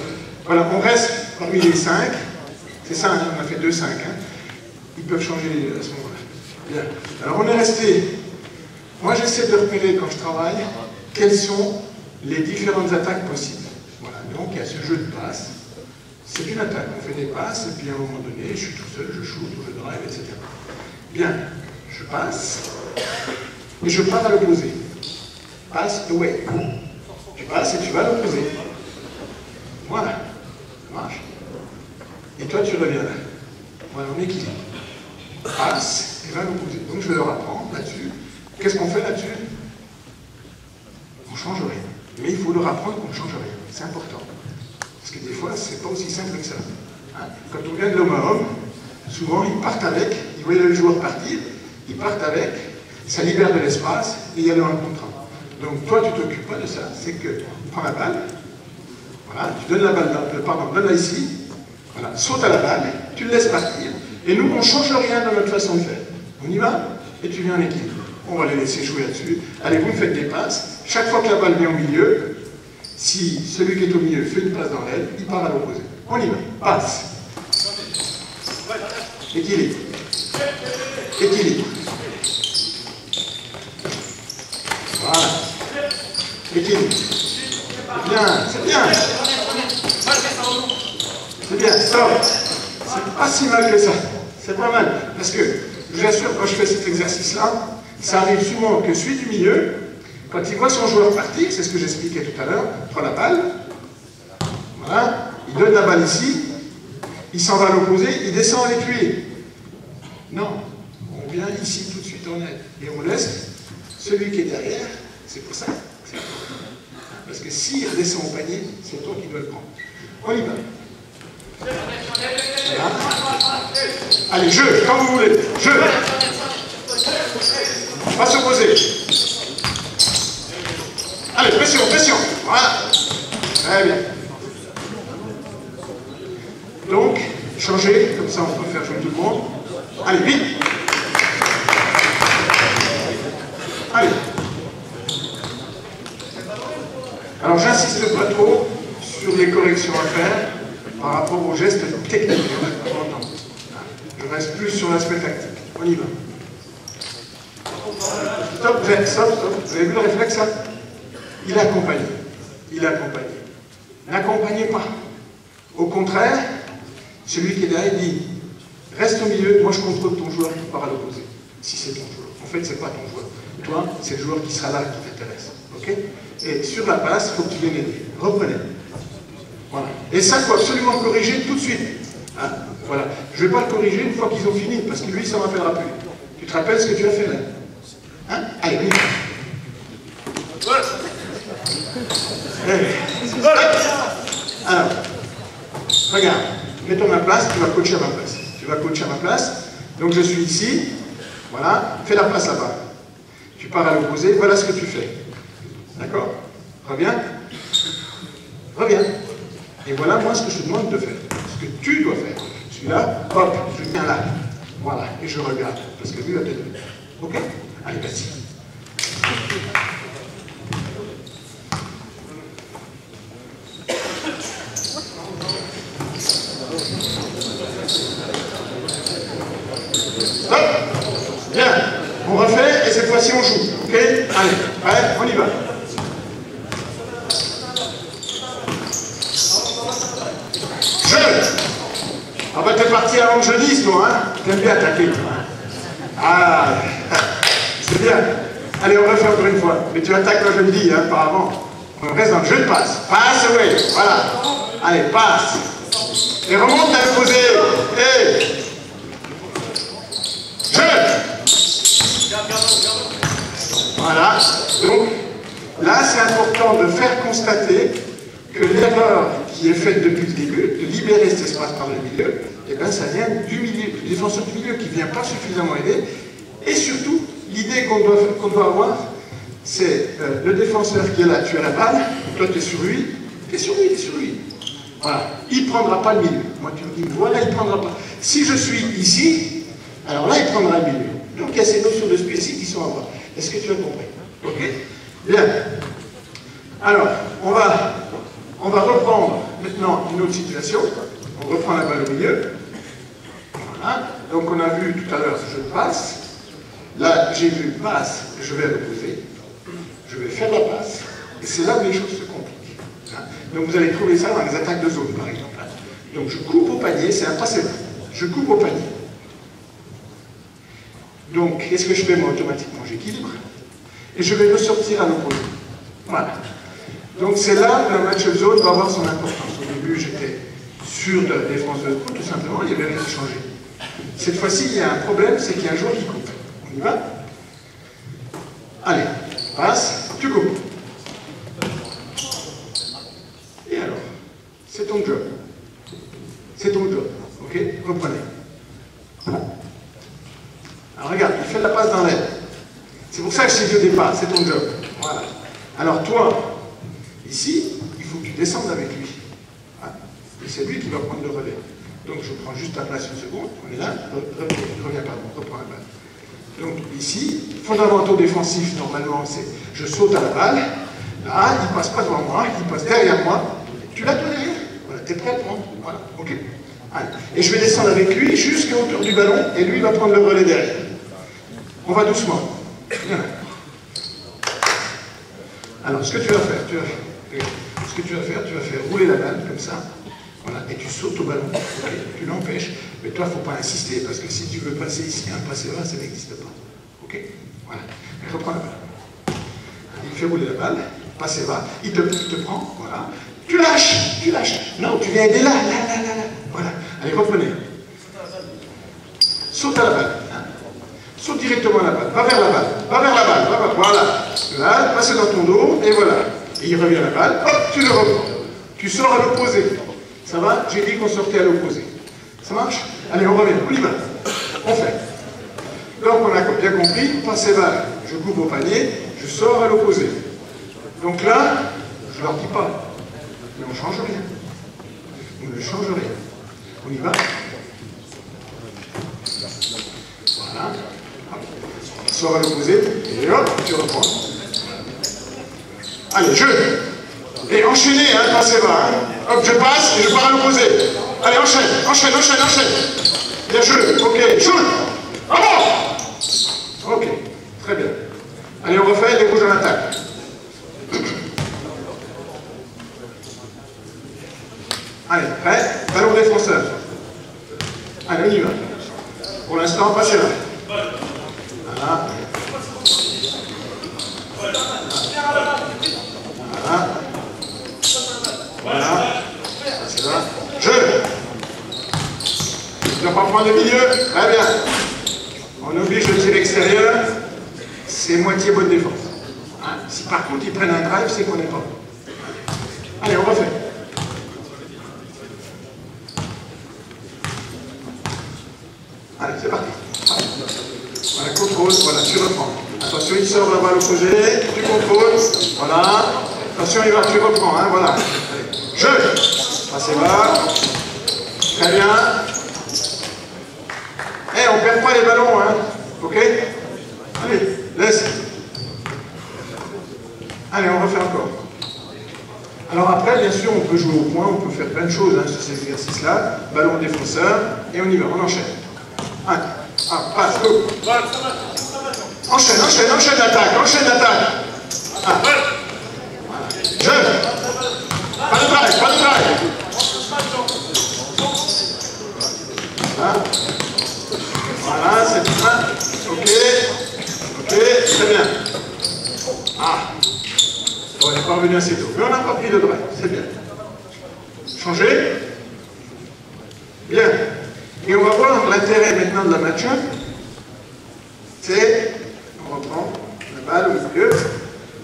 Voilà, on reste parmi les 5. C'est ça, hein, on a fait 2-5. Hein. Ils peuvent changer à ce moment-là. Bien. Alors on est resté. Moi j'essaie de repérer quand je travaille quelles sont les différentes attaques possibles. Voilà, donc il y a ce jeu de passe. C'est une attaque, on fait des passes, et puis à un moment donné, je suis tout seul, je shoot, je drive, etc. Bien, je passe, et je pars à l'opposé. Pass away. Tu passes et tu vas à l'opposé. Voilà, ça marche. Et toi tu reviens là. Voilà, on équilibre. Passe et va à l'opposé. Donc je vais leur apprendre là-dessus. Qu'est-ce qu'on fait là-dessus? On ne change rien. Mais il faut leur apprendre qu'on ne change rien. C'est important. Parce que des fois, c'est pas aussi simple que ça. Hein? Quand on vient de l'homme à homme, souvent ils partent avec, ils voient le joueur partir, ils partent avec, ça libère de l'espace et il y a le 1 contre 1. Donc toi, tu ne t'occupes pas de ça. C'est que tu prends la balle, voilà, tu donnes la balle, donne-la ici, voilà, saute à la balle, tu le laisses partir, et nous, on ne change rien dans notre façon de faire. On y va, et tu viens en équilibre. On va les laisser jouer là-dessus. Allez, vous me faites des passes. Chaque fois que la balle vient au milieu, si celui qui est au milieu fait une passe dans l'aile, il part à l'opposé. On y va. Passe. Équilibre. Équilibre. Voilà. Équilibre. C'est bien, c'est bien. C'est bien, stop. C'est pas si mal que ça. C'est pas mal. Parce que, je vous assure, quand je fais cet exercice-là, ça arrive souvent que celui du milieu, quand il voit son joueur partir, c'est ce que j'expliquais tout à l'heure, prend la balle, voilà, il donne la balle ici, il s'en va à l'opposé, il descend avec lui. Non, on vient ici tout de suite en aide, et on laisse celui qui est derrière, c'est pour ça. Parce que s'il redescend au panier, c'est toi qui dois le prendre. On y va. Voilà. Allez, jeu, quand vous voulez, jeu. Pas s'opposer. Allez, pression, pression. Voilà. Très bien. Donc, changer, comme ça on peut faire jouer tout le monde. Allez, vite. Allez. Alors, j'insiste pas trop sur les corrections à faire par rapport aux gestes techniques. Je reste plus sur l'aspect tactique. On y va. Stop, stop, stop. Vous avez vu le réflexe, ça? Il accompagne. Il accompagne. N'accompagnez pas. Au contraire, celui qui est derrière dit reste au milieu, moi je contrôle ton joueur qui part à l'opposé. Si c'est ton joueur. En fait, c'est pas ton joueur. Toi, c'est le joueur qui sera là qui t'intéresse. Ok? Et sur la passe, il faut que tu viennes aider. Reprenez. Voilà. Et ça, il faut absolument corriger tout de suite. Hein? Voilà. Je ne vais pas le corriger une fois qu'ils ont fini, parce que lui, ça ne m'appellera plus. Tu te rappelles ce que tu as fait là? Hein? Allez, oui. Alors, regarde, mets-toi à ma place, tu vas coacher à ma place. Tu vas coacher à ma place. Donc je suis ici, voilà, fais la place là-bas. Tu pars à l'opposé, voilà ce que tu fais. D'accord? Reviens. Reviens. Et voilà moi ce que je te demande de faire. Ce que tu dois faire. Celui-là, hop, je viens là. Voilà, et je regarde. Parce que lui va t'aider. Ok? Allez, vas-y. Stop. Bien. On refait et cette fois-ci on joue. Ok? Allez, on y va. Jeu. Ah bah t'es parti avant que je dise, toi, hein? T'aimes bien attaquer. Ah, c'est bien. Allez, on refait encore une fois. Mais tu attaques quand je le dis, hein, pas avant. On reste dans le jeu de passe. Passe away. Voilà. Allez, passe. Et remonte à l'opposé. Hey. Jeu. Voilà. Donc, là, c'est important de faire constater que l'erreur qui est faite depuis le début, de libérer cet espace par le milieu, eh bien, ça vient du milieu, du défenseur du milieu qui ne vient pas suffisamment aider, et surtout l'idée qu'on doit avoir, c'est le défenseur qui est là, tu as la balle, toi tu es sur lui, tu es sur lui, tu es sur lui. Voilà, il ne prendra pas le milieu. Moi, tu me dis, voilà, il ne prendra pas. Si je suis ici, alors là, il prendra le milieu. Donc, il y a ces notions de spécifiques qui sont à voir. Est-ce que tu as compris? Ok? Bien. Alors, on va reprendre maintenant une autre situation. On reprend la balle au milieu. Voilà. Donc, on a vu tout à l'heure ce jeu de passe. Là, j'ai vu passe, je vais reposer. Je vais faire la passe. Et c'est là où les choses se compliquent. Donc vous allez trouver ça dans les attaques de zone, par exemple. Donc je coupe au panier, c'est un passé. Je coupe au panier. Donc, qu'est-ce que je fais moi automatiquement? J'équilibre. Et je vais le sortir à l'opposé. Voilà. Donc c'est là que le match de zone va avoir son importance. Au début, j'étais sûr de la défense de coup, tout simplement, il n'y avait rien changé. Cette fois-ci, il y a un problème, c'est qu'il y a un joueur qui coupe. On y va? Allez, passe, tu coupes. Et alors, c'est ton job. C'est ton job. Ok? Reprenez. Alors regarde, il fait la passe dans l'aile. C'est pour ça que je t'ai dit au départ, c'est ton job. Voilà. Alors toi, ici, il faut que tu descendes avec lui. Hein? Et c'est lui qui va prendre le relais. Donc je prends juste ta place une seconde. On est là. Reviens, pardon, reprends la balle. Donc ici, fondamentaux défensifs, normalement, c'est je saute à la balle. Là, il ne passe pas devant moi, il passe derrière moi. Tu l'as toi derrière? Voilà, tu es prêt à prendre? Voilà, ok. Allez. Et je vais descendre avec lui jusqu'à hauteur du ballon, et lui va prendre le relais derrière. On va doucement. Bien. Alors, ce que tu vas faire, tu vas faire rouler la balle comme ça. Voilà, et tu sautes au ballon. Okay. Tu l'empêches, mais toi, il ne faut pas insister, parce que si tu veux passer ici, un passer là, ça n'existe pas. Ok? Voilà. Et reprends la balle. Il fait rouler la balle, passer va, il te prend, voilà. Tu lâches. Non, tu viens aider là. Voilà. Allez, reprenez. Saute à la balle. Hein. Saute directement à la balle. Va vers la balle. Voilà. Là, passe dans ton dos, et voilà. Et il revient à la balle, hop, tu le reprends. Tu sors à l'opposé. Ça va? J'ai dit qu'on sortait à l'opposé. Ça marche? Allez, on revient. On y va. On fait. Donc, on a bien compris, passer balle. Je coupe au panier, je sors à l'opposé. Donc là, je ne leur dis pas. Mais on ne change rien. On ne change rien. On y va. Voilà. Sors à l'opposé. Et hop, tu reprends. Allez, jeu. Et enchaînez, hein, passez bas. Hein. Hop, je passe et je pars à l'opposé. Allez, enchaîne. Bien jeu. Ok, joue. Bravo. Ok, très bien. Allez, on refait les rouges en attaque. Allez, prêt? Ballon défenseur. Allez, on y va. Pour l'instant, passez là. Voilà. Voilà. Passez là. Jeu. Tu ne dois pas prendre le milieu. Très bien. On oblige le tir extérieur. C'est moitié bonne défense. Hein? Si par contre ils prennent un drive, c'est qu'on n'est pas. Allez, on refait. Allez, c'est parti. Voilà, contrôle, voilà, tu reprends. Attention, il sort la balle opposée, tu contrôles, voilà. Attention, il va, tu reprends, hein, voilà. Allez. Jeu. Passez bas. Très bien. Eh, on ne perd pas les ballons, hein. Ok? Allez, laisse. Allez, on refait encore. Alors après, bien sûr, on peut jouer au point, on peut faire plein de choses hein, sur ces exercices-là. Ballon défenseur, et on y va, on enchaîne. Un, passe, go. Enchaîne l'attaque. Un. Voilà. Jeu. Pas de drive. Voilà, c'est bien. Ok, très bien. On n'est pas revenu assez tôt. Mais on n'a pas pris de drive, c'est bien. Changer. Bien. Et on va voir l'intérêt maintenant de la match-up. C'est, on reprend la balle au milieu.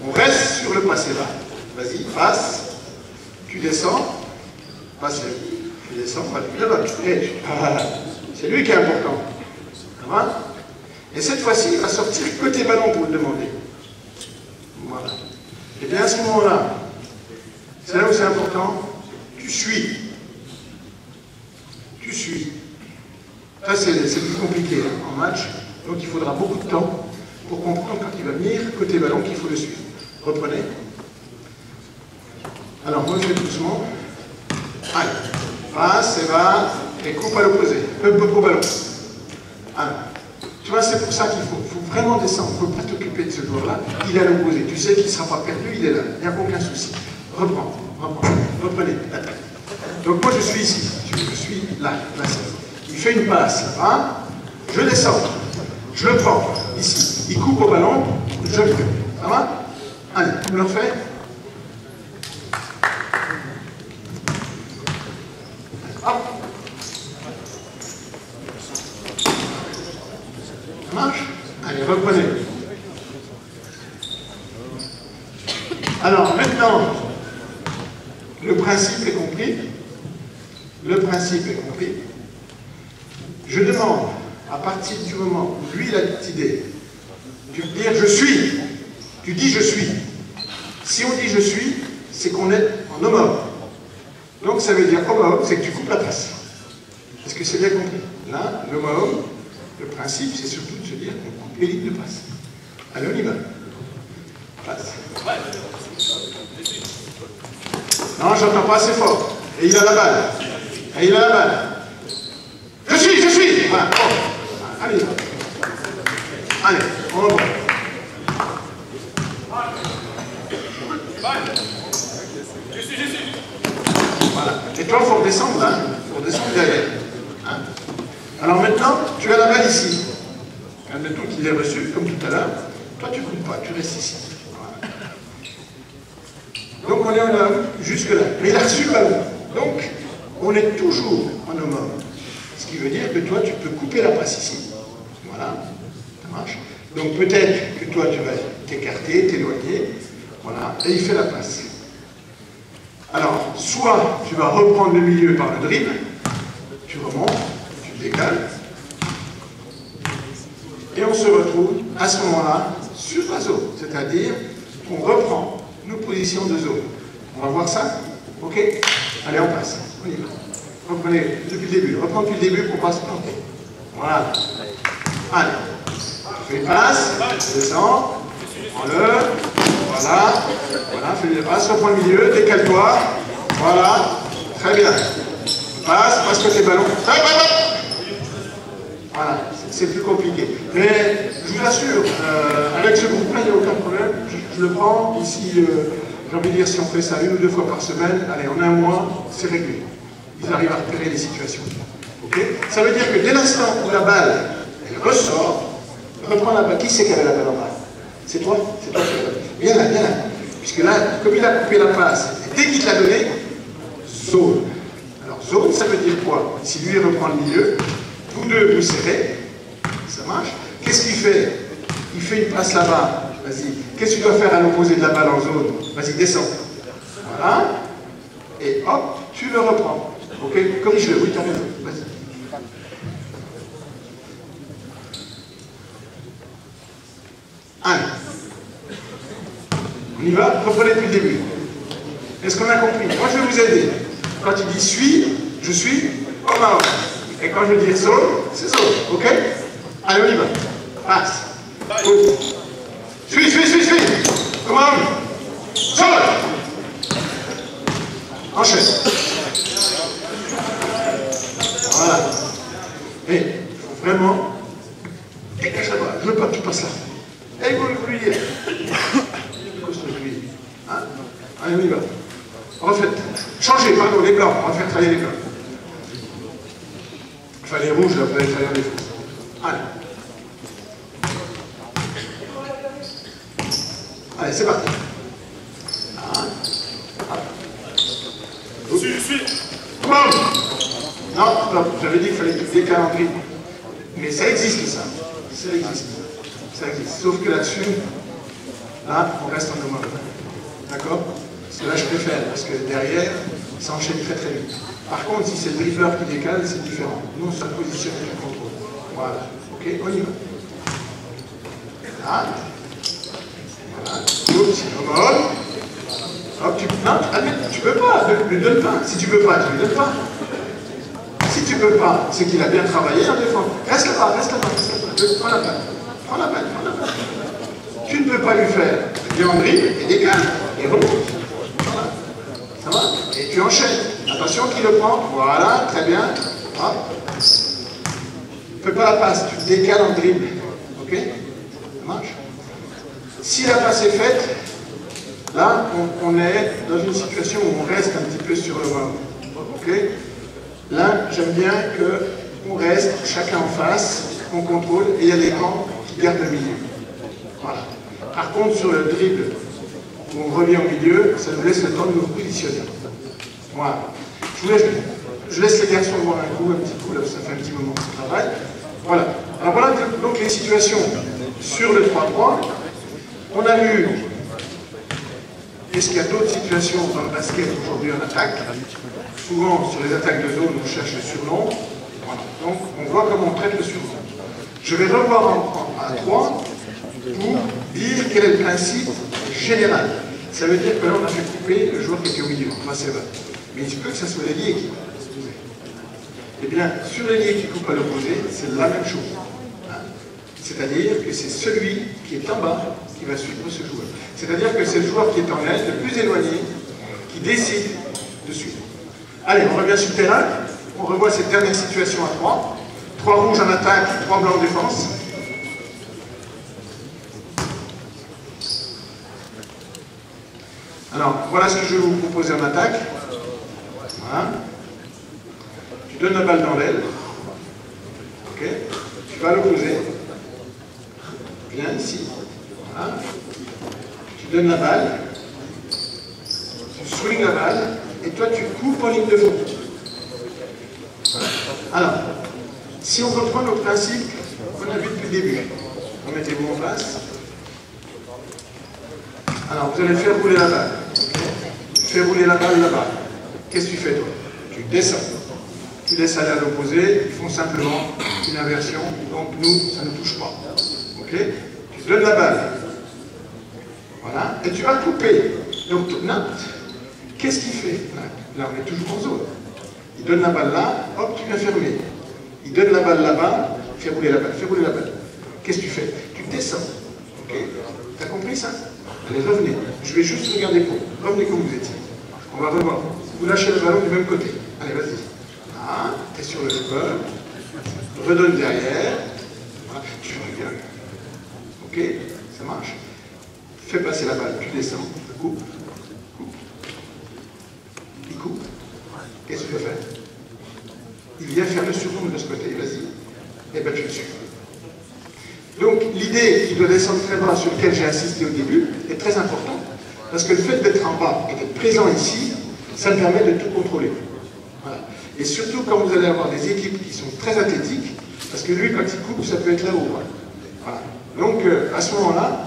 On reste sur le passé bas. Vas-y, passe. Tu descends. Passe. Tu descends. Voilà. C'est lui qui est important. Ça va? Et cette fois-ci, il va sortir côté ballon pour le demander. Voilà. Et bien à ce moment-là, c'est là où c'est important, tu suis. Tu suis. Ça, c'est plus compliqué hein, en match, donc il faudra beaucoup de temps pour comprendre quand il va venir côté ballon qu'il faut le suivre. Reprenez. Alors, moi je fais doucement. Allez, passe et va, et coupe à l'opposé. Au ballon. Alors, tu vois, c'est pour ça qu'il faut vraiment descendre. Il ne faut pas t'occuper de ce joueur-là. Il est à l'opposé. Tu sais qu'il ne sera pas perdu, il est là. Il n'y a aucun souci. Reprends, reprenez. Donc moi je suis ici. Je suis là, placé. Il fait une passe là-bas. Je descends. Je le prends ici. Il coupe au ballon. Je le fais. Ça va? Allez, on le refait. Hop. Ça marche? Allez, reprenez. Alors, maintenant, le principe est compris. Le principe est compris. Je demande, à partir du moment où lui, il a cette idée, tu veux dire je suis. Tu dis je suis. Si on dit je suis, c'est qu'on est en homologue. Donc ça veut dire homologue, c'est que tu coupes la passe. Est-ce que c'est bien compris? Là, l'homologue, le principe, c'est surtout de se dire qu'on coupe les lignes de passe. Allez, on y va. Passe. Non, j'entends pas assez fort. Et il a la balle. Et il a la balle. Je suis. Voilà. Oh. Allez. Allez, on reprend. Je suis. Voilà. Et toi, il faut redescendre là. Il faut redescendre derrière. Hein? Alors maintenant, tu as la balle ici. Admettons qu'il l'ait reçue, comme tout à l'heure. Toi, tu ne coupes pas, tu restes ici. Voilà. Donc on est là, jusque là. Mais il a reçu le ballon. Donc, on est toujours en homologue. Ce qui veut dire que toi, tu peux couper la passe ici. Voilà. Ça marche. Donc peut-être que toi, tu vas t'écarter, t'éloigner. Voilà. Et il fait la passe. Alors, soit tu vas reprendre le milieu par le dribble, tu remontes, tu décales, et on se retrouve à ce moment-là sur la zone, c'est-à-dire qu'on reprend nos positions de zone. On va voir ça? Ok? Allez, on passe. On y va. Reprenez depuis le début. Reprends depuis le début pour ne pas se planter. Voilà. Allez. Fais une passe, descends, prends-le. Voilà. Voilà, fais une passe, reprends le milieu, décale-toi. Voilà. Très bien. Passe côté ballon. Voilà. C'est plus compliqué. Mais je vous assure, avec ce groupe-là, il n'y a aucun problème. Je le prends. Ici, j'ai envie de dire, si on fait ça 1 ou 2 fois par semaine, allez, en 1 mois, c'est réglé. Ils arrivent à repérer les situations. Okay? Ça veut dire que dès l'instant où la balle, elle ressort, reprend la balle. Qui c'est qui avait la balle en bas? C'est toi? C'est toi qui l'as. Viens là, viens là. Puisque là, comme il a coupé la passe, dès qu'il te l'a donné, zone. Alors, zone, ça veut dire quoi? Si lui reprend le milieu, vous deux vous serrez, ça marche. Qu'est-ce qu'il fait? Il fait une passe là-bas. Vas-y. Qu'est-ce que tu dois faire à l'opposé de la balle en zone? Vas-y, descends. Voilà. Et hop, tu le reprends. Ok? Corrige-le. Oui, t'as raison. Vas-y. Allez. On y va? Reprenez depuis le début. Est-ce qu'on a compris? Moi, je vais vous aider. Quand il dit suis, je suis au Maroc. Et quand je dis zone, c'est zone. Ok? Allez, on y va. Passe. Suis. Comment? Zone. Enchaîne. Voilà. Et il faut vraiment dégage la balle. Je veux pas que tu passes là. Et vous lui dire. Hein? Allez, on y va. Refaites. Changez, pardon, les blancs. On va faire travailler les blancs. Enfin, les rouges, là, vous allez travailler les fous. Allez. Allez, c'est parti. Je suis. Non, j'avais dit qu'il fallait que tu décales en dribble. Mais ça existe, ça. Ça existe. Sauf que là-dessus, là, on reste en homologue. D'accord? Parce que là, je préfère, parce que derrière, ça enchaîne très vite. Par contre, si c'est le dribbleur qui décale, c'est différent. Nous, on se positionne avec le contrôle. Voilà. Ok? On y va. Voilà. Voilà. Oups, homologue. Hop, non, admets, tu peux pas, ne lui donne pas. Si tu peux pas, tu lui donnes pas. Si tu peux pas, c'est qu'il a bien travaillé en défense. Reste là-bas, reste là-bas, reste là-bas. Prends la balle. Prends la balle, prends la balle. Tu ne peux pas lui faire. Viens en dribble et décale. Et remonte. Voilà. Ça va? Et tu enchaînes. Attention qui le prend. Voilà, très bien. Hop. Tu ne fais pas la passe, tu décales en dribble. Ok? Ça marche? Si la passe est faite, là, on est dans une situation où on reste un petit peu sur le bord. Ok? Là, j'aime bien qu'on reste chacun en face, on contrôle, et il y a des camps qui gardent le milieu. Voilà. Par contre, sur le dribble, où on revient au milieu, ça nous laisse le temps de nous positionner. Voilà. Je laisse les garçons voir un petit coup, là, ça fait un petit moment qu'on travaille. Voilà. Alors voilà donc les situations sur le 3-3. On a vu, est-ce qu'il y a d'autres situations dans le basket aujourd'hui en attaque? Souvent, sur les attaques de zone, on cherche le surnom. Voilà. Donc, on voit comment on traite le surnom. Je vais revoir à 3 pour dire quel est le principe général. Ça veut dire que là, on a fait couper le joueur qui était au milieu. Enfin, c'est vrai. Mais il se peut que ça soit l'ailier qui coupe. Eh bien, sur l'ailier qui coupe à l'opposé, c'est la même chose. C'est-à-dire que c'est celui qui est en bas qui va suivre ce joueur. C'est-à-dire que c'est le joueur qui est en aile, le plus éloigné, qui décide de suivre. Allez, on revient sur le terrain. On revoit cette dernière situation à 3. 3 rouges en attaque, 3 blancs en défense. Alors, voilà ce que je vais vous proposer en attaque. Voilà. Tu donnes la balle dans l'aile. Ok. Tu vas à l'opposé. Viens ici. Voilà. Tu donnes la balle. Tu swings la balle. Et toi, tu coupes en ligne de fond. Voilà. Alors, si on reprend nos principes qu'on a vu depuis le début, remettez-vous en place. Alors, vous allez faire rouler la balle. Fais rouler la balle là-bas. Qu'est-ce que tu fais, toi? Tu descends. Tu laisses aller à l'opposé. Ils font simplement une inversion. Donc, nous, ça ne touche pas. Ok? Tu donnes la balle. Voilà. Et tu vas couper. Donc, note. Qu'est-ce qu'il fait? Là, on est toujours en zone. Il donne la balle là. Hop, tu viens fermer. Il donne la balle là-bas. Fais rouler la balle. Fais rouler la balle. Qu'est-ce que tu fais? Tu descends. Ok? T'as compris ça? Allez, revenez. Je vais juste regarder pour vous. Revenez comme vous étiez. On va revoir. Vous lâchez le ballon du même côté. Allez, vas-y. Ah, t'es sur le joueur. Redonne derrière. Voilà. Tu reviens. Ok? Ça marche. Fais passer la balle. Tu descends. Coupe. Coupe. Il coupe. Qu'est-ce que tu veux faire? Il vient faire le surnom de ce côté. Vas-y. Et bien, tu le suis. Donc, l'idée qui doit descendre très bas, sur lequel j'ai insisté au début, est très importante. Parce que le fait d'être en bas et d'être présent ici, ça me permet de tout contrôler. Voilà. Et surtout quand vous allez avoir des équipes qui sont très athlétiques, parce que lui, quand il coupe, ça peut être là-haut. Voilà. Donc, à ce moment-là,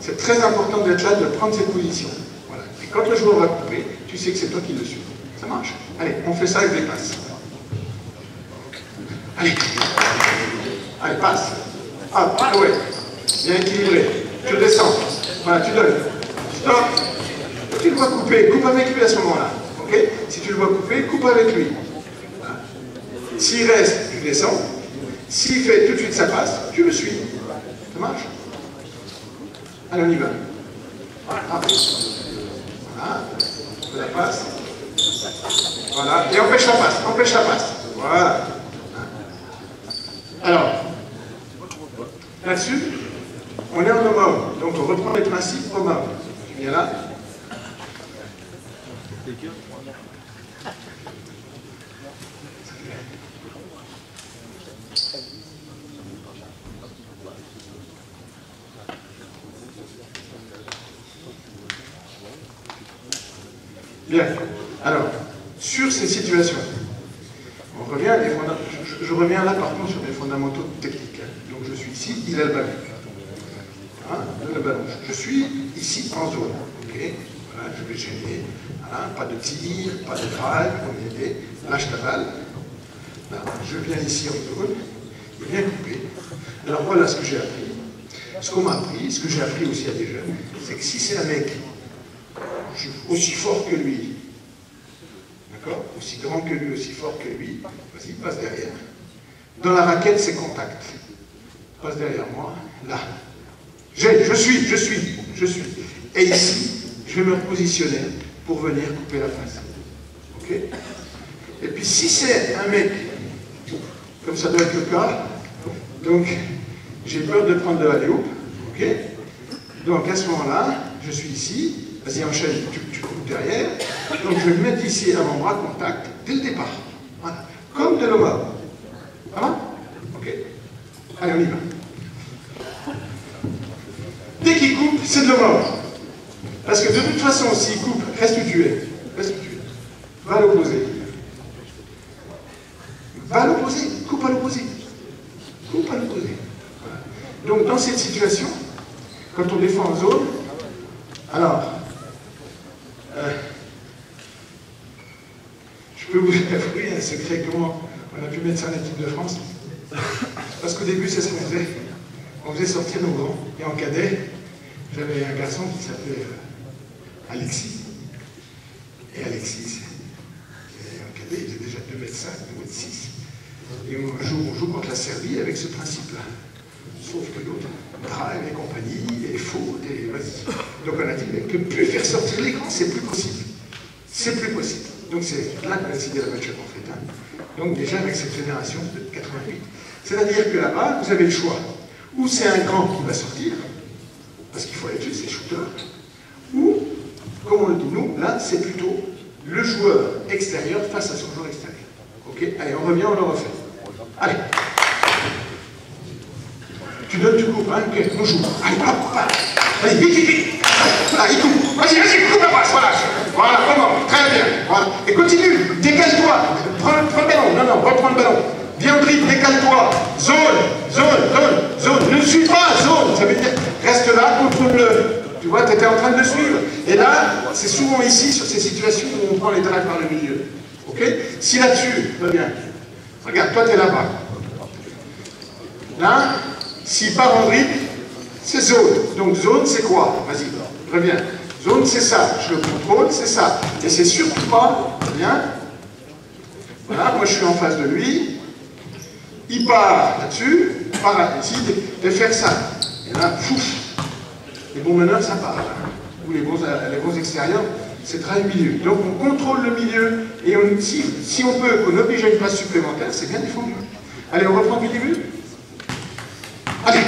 c'est très important d'être là, de prendre cette position. Voilà. Et quand le joueur va couper, tu sais que c'est toi qui le suis. Ça marche? Allez, on fait ça avec les passes. Allez. Allez, passe. Ah ouais, bien équilibré. Tu descends. Voilà, tu donnes. Stop. Tu le vois couper, coupe avec lui à ce moment-là. Ok? Si tu le vois couper, coupe avec lui. Voilà. S'il reste, tu descends. S'il fait tout de suite sa passe, tu le suis. Ça marche? Allez, on y va. Voilà. Voilà. La passe. Voilà. Et empêche la passe. Empêche la passe. Voilà. Alors. Là-dessus, on est en homome, donc on reprend les principes homome. Tu viens là. Bien. Alors, sur ces situations, on revient à des fondamentaux. Je reviens là par contre sur des fondamentaux techniques. Donc je suis ici, il a le ballon. Hein, le ballon. Je suis ici en zone. Ok. Voilà, je vais gêner. Voilà, pas de tir, pas de drive, on y était. Lâche ta balle. Là, je viens ici en zone. Il vient couper. Alors voilà ce que j'ai appris. Ce qu'on m'a appris, ce que j'ai appris aussi à des jeunes, c'est que si c'est un mec aussi fort que lui, d'accord, aussi grand que lui, aussi fort que lui, vas-y, passe derrière. Dans la raquette, c'est contact. Passe derrière moi, là. Je suis. Et ici, je vais me repositionner pour venir couper la face. Ok? Et puis si c'est un mec, comme ça doit être le cas, donc j'ai peur de prendre de la loupe, ok? Donc à ce moment-là, je suis ici, vas-y enchaîne, tu coupes derrière, donc je vais me mettre ici avant-bras contact dès le départ. Voilà. Comme de l'homme. Voilà? Ok? Allez, on y va. Dès qu'il coupe, c'est de l'homme. Parce que de toute façon, s'il coupe, reste où tu es. Reste où tu es. Va à l'opposé. Va à l'opposé. Coupe à l'opposé. Coupe à l'opposé. Voilà. Donc, dans cette situation, quand on défend en zone, alors, je peux vous avouer un secret comment on a pu mettre ça en équipe de France. Parce qu'au début, c'est ce qu'on faisait. On faisait sortir nos grands. Et en cadet, j'avais un garçon qui s'appelait Alexis. Et Alexis, en cadet, il était déjà 2,5 m, 2,6 m. Et on joue contre la Serbie avec ce principe-là. Sauf que l'autre, drive et compagnie, et faute, et vas-y. Donc on a dit, mais on ne peut plus faire sortir l'écran, c'est plus possible. C'est plus possible. Donc c'est là qu'on a décidé la match contre Fétin. Donc déjà avec cette génération de 88. C'est-à-dire que là-bas, vous avez le choix. Ou c'est un grand qui va sortir, parce qu'il faut aller tuer ses shooters, ou, comme on le dit nous, là, c'est plutôt le joueur extérieur face à son joueur extérieur. Ok? Allez, on revient, on le refait. Allez. Tu donnes, tu coupes, hein? Ok, on joue. Allez, hop, hop. Allez, vite. Voilà, il coupe. Vas-y, coupe la passe, voilà. Voilà, comment? Très bien. Voilà. Et continue, décale-toi. Prends le ballon. Non, reprends le ballon. Viens au dribble, décale-toi. Zone. Ne suis pas, zone. Ça veut dire, reste là, contrôle-le. Tu vois, tu étais en train de le suivre. Et là, c'est souvent ici, sur ces situations où on prend les drives par le milieu. Ok? Si là-dessus, va bien. Regarde, toi, tu es là-bas. Là, s'il part en dribble, c'est zone. Donc, zone, c'est quoi? Vas-y, reviens. Zone, c'est ça. Je le contrôle, c'est ça. Et c'est surtout pas, bien. Voilà, moi, je suis en face de lui. Il part là-dessus, part ici, de faire ça. Et là, pouf. Les bons meneurs, ça part. Ou les bons extérieurs, c'est très milieu. Donc on contrôle le milieu, et si on peut, qu'on oblige à une passe supplémentaire, c'est bien défendu. Allez, on reprend du début. Allez.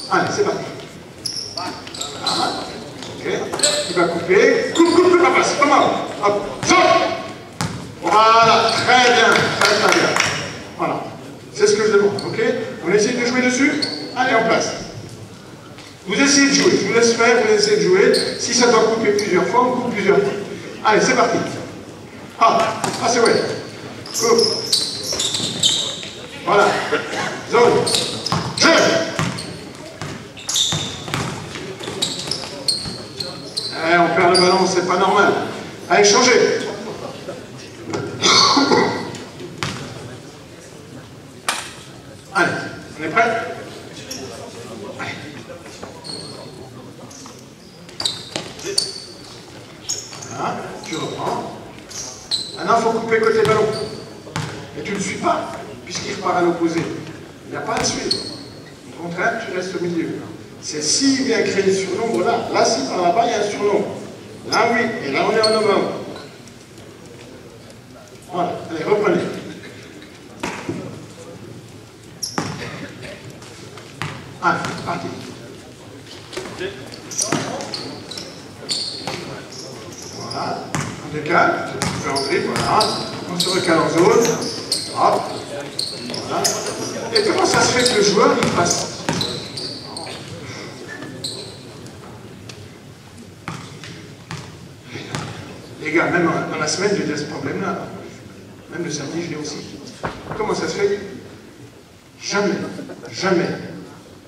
Allez, c'est parti. Voilà. Ok. Il va couper. Coupe la passe. Comment? Hop. Saute. Voilà, très bien. Voilà. C'est ce que je demande, ok? On essaie de jouer dessus? Allez, en place. Vous essayez de jouer, je vous laisse faire, vous essayez de jouer. Si ça doit couper plusieurs fois, on coupe plusieurs fois. Allez, c'est parti. C'est vrai. Coupe. Voilà. Zone. Jeu. On perd le ballon, c'est pas normal. Allez, changez. Allez, on est prêt? Allez. Voilà, tu reprends. Maintenant, il faut couper côté ballon. Mais tu ne le suis pas, puisqu'il repart à l'opposé. Il n'y a pas à le suivre. Au contraire, tu restes au milieu. C'est s'il vient créer le surnombre là. Là, si par là-bas, il y a un surnombre. Là, oui. Et là, on est en homme. Voilà. Allez, reprenez. Allez, parti. Voilà, on décale, on fait entrer, voilà, on se recale en zone, hop, voilà. Et comment ça se fait que le joueur, il passe? Les gars, même dans la semaine, j'ai ce problème-là. Même le samedi, je l'ai aussi. Comment ça se fait? Jamais,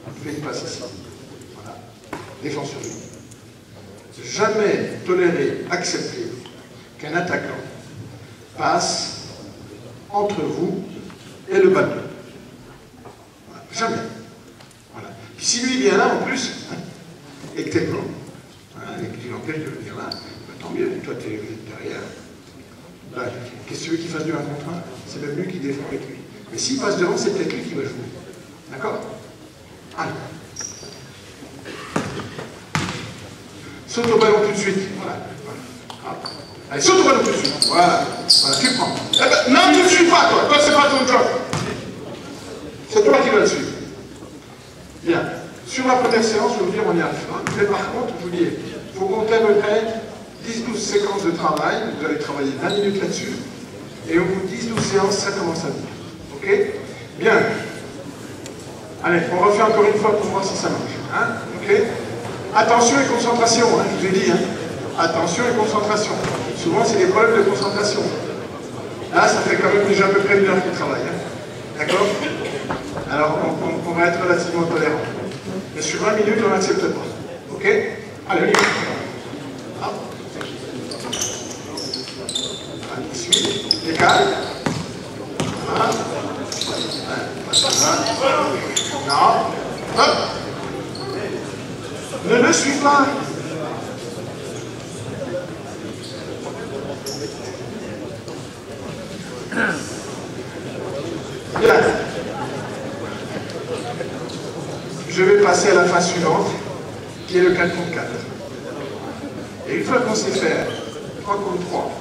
on fait une passe ici. Voilà. Défense sur lui. Jamais tolérer, accepter qu'un attaquant passe entre vous et le ballon. Voilà. Jamais. Voilà. Puis si lui vient là, en plus, et que t'es blanc, voilà, et que tu l'empêches de venir là, bah, tant mieux, toi tu es derrière. Bah, qu'est-ce que tu veux qu'il fasse du 1 contre 1? C'est même lui qui défend avec lui. Mais s'il passe devant, c'est peut-être lui qui va jouer. D'accord? Allez. Saute au ballon tout de suite. Voilà. Voilà. Allez, saute au ballon tout de suite. Voilà. Voilà, tu prends. Eh ben, non, tu ne suis pas, toi. Toi, c'est pas ton job. C'est toi qui vas le suivre. Bien. Sur la première séance, je vais vous dire, on y arrivera. Mais par contre, je vous dis, il faut compter à peu près 10-12 séquences de travail. Vous allez travailler 20 minutes là-dessus. Et au bout de 10-12 séances, ça commence à venir. Ok? Bien. Allez, on refait encore une fois pour voir si ça marche. Hein? Ok? Attention et concentration, hein, je vous ai dit. Hein? Attention et concentration. Souvent, c'est des problèmes de concentration. Là, ça fait quand même déjà à peu près 1 heure qu'il travaille. Hein? D'accord? Alors, on va être relativement tolérant. Mais sur 20 minutes, on n'accepte pas. Ok? Allez, on y va. Ah. Allez, suis. Décale. Voilà. Non. Hop. Ne le suis pas. Bien. Je vais passer à la phase suivante, qui est le 4 contre 4. Et une fois qu'on sait faire 3 contre 3,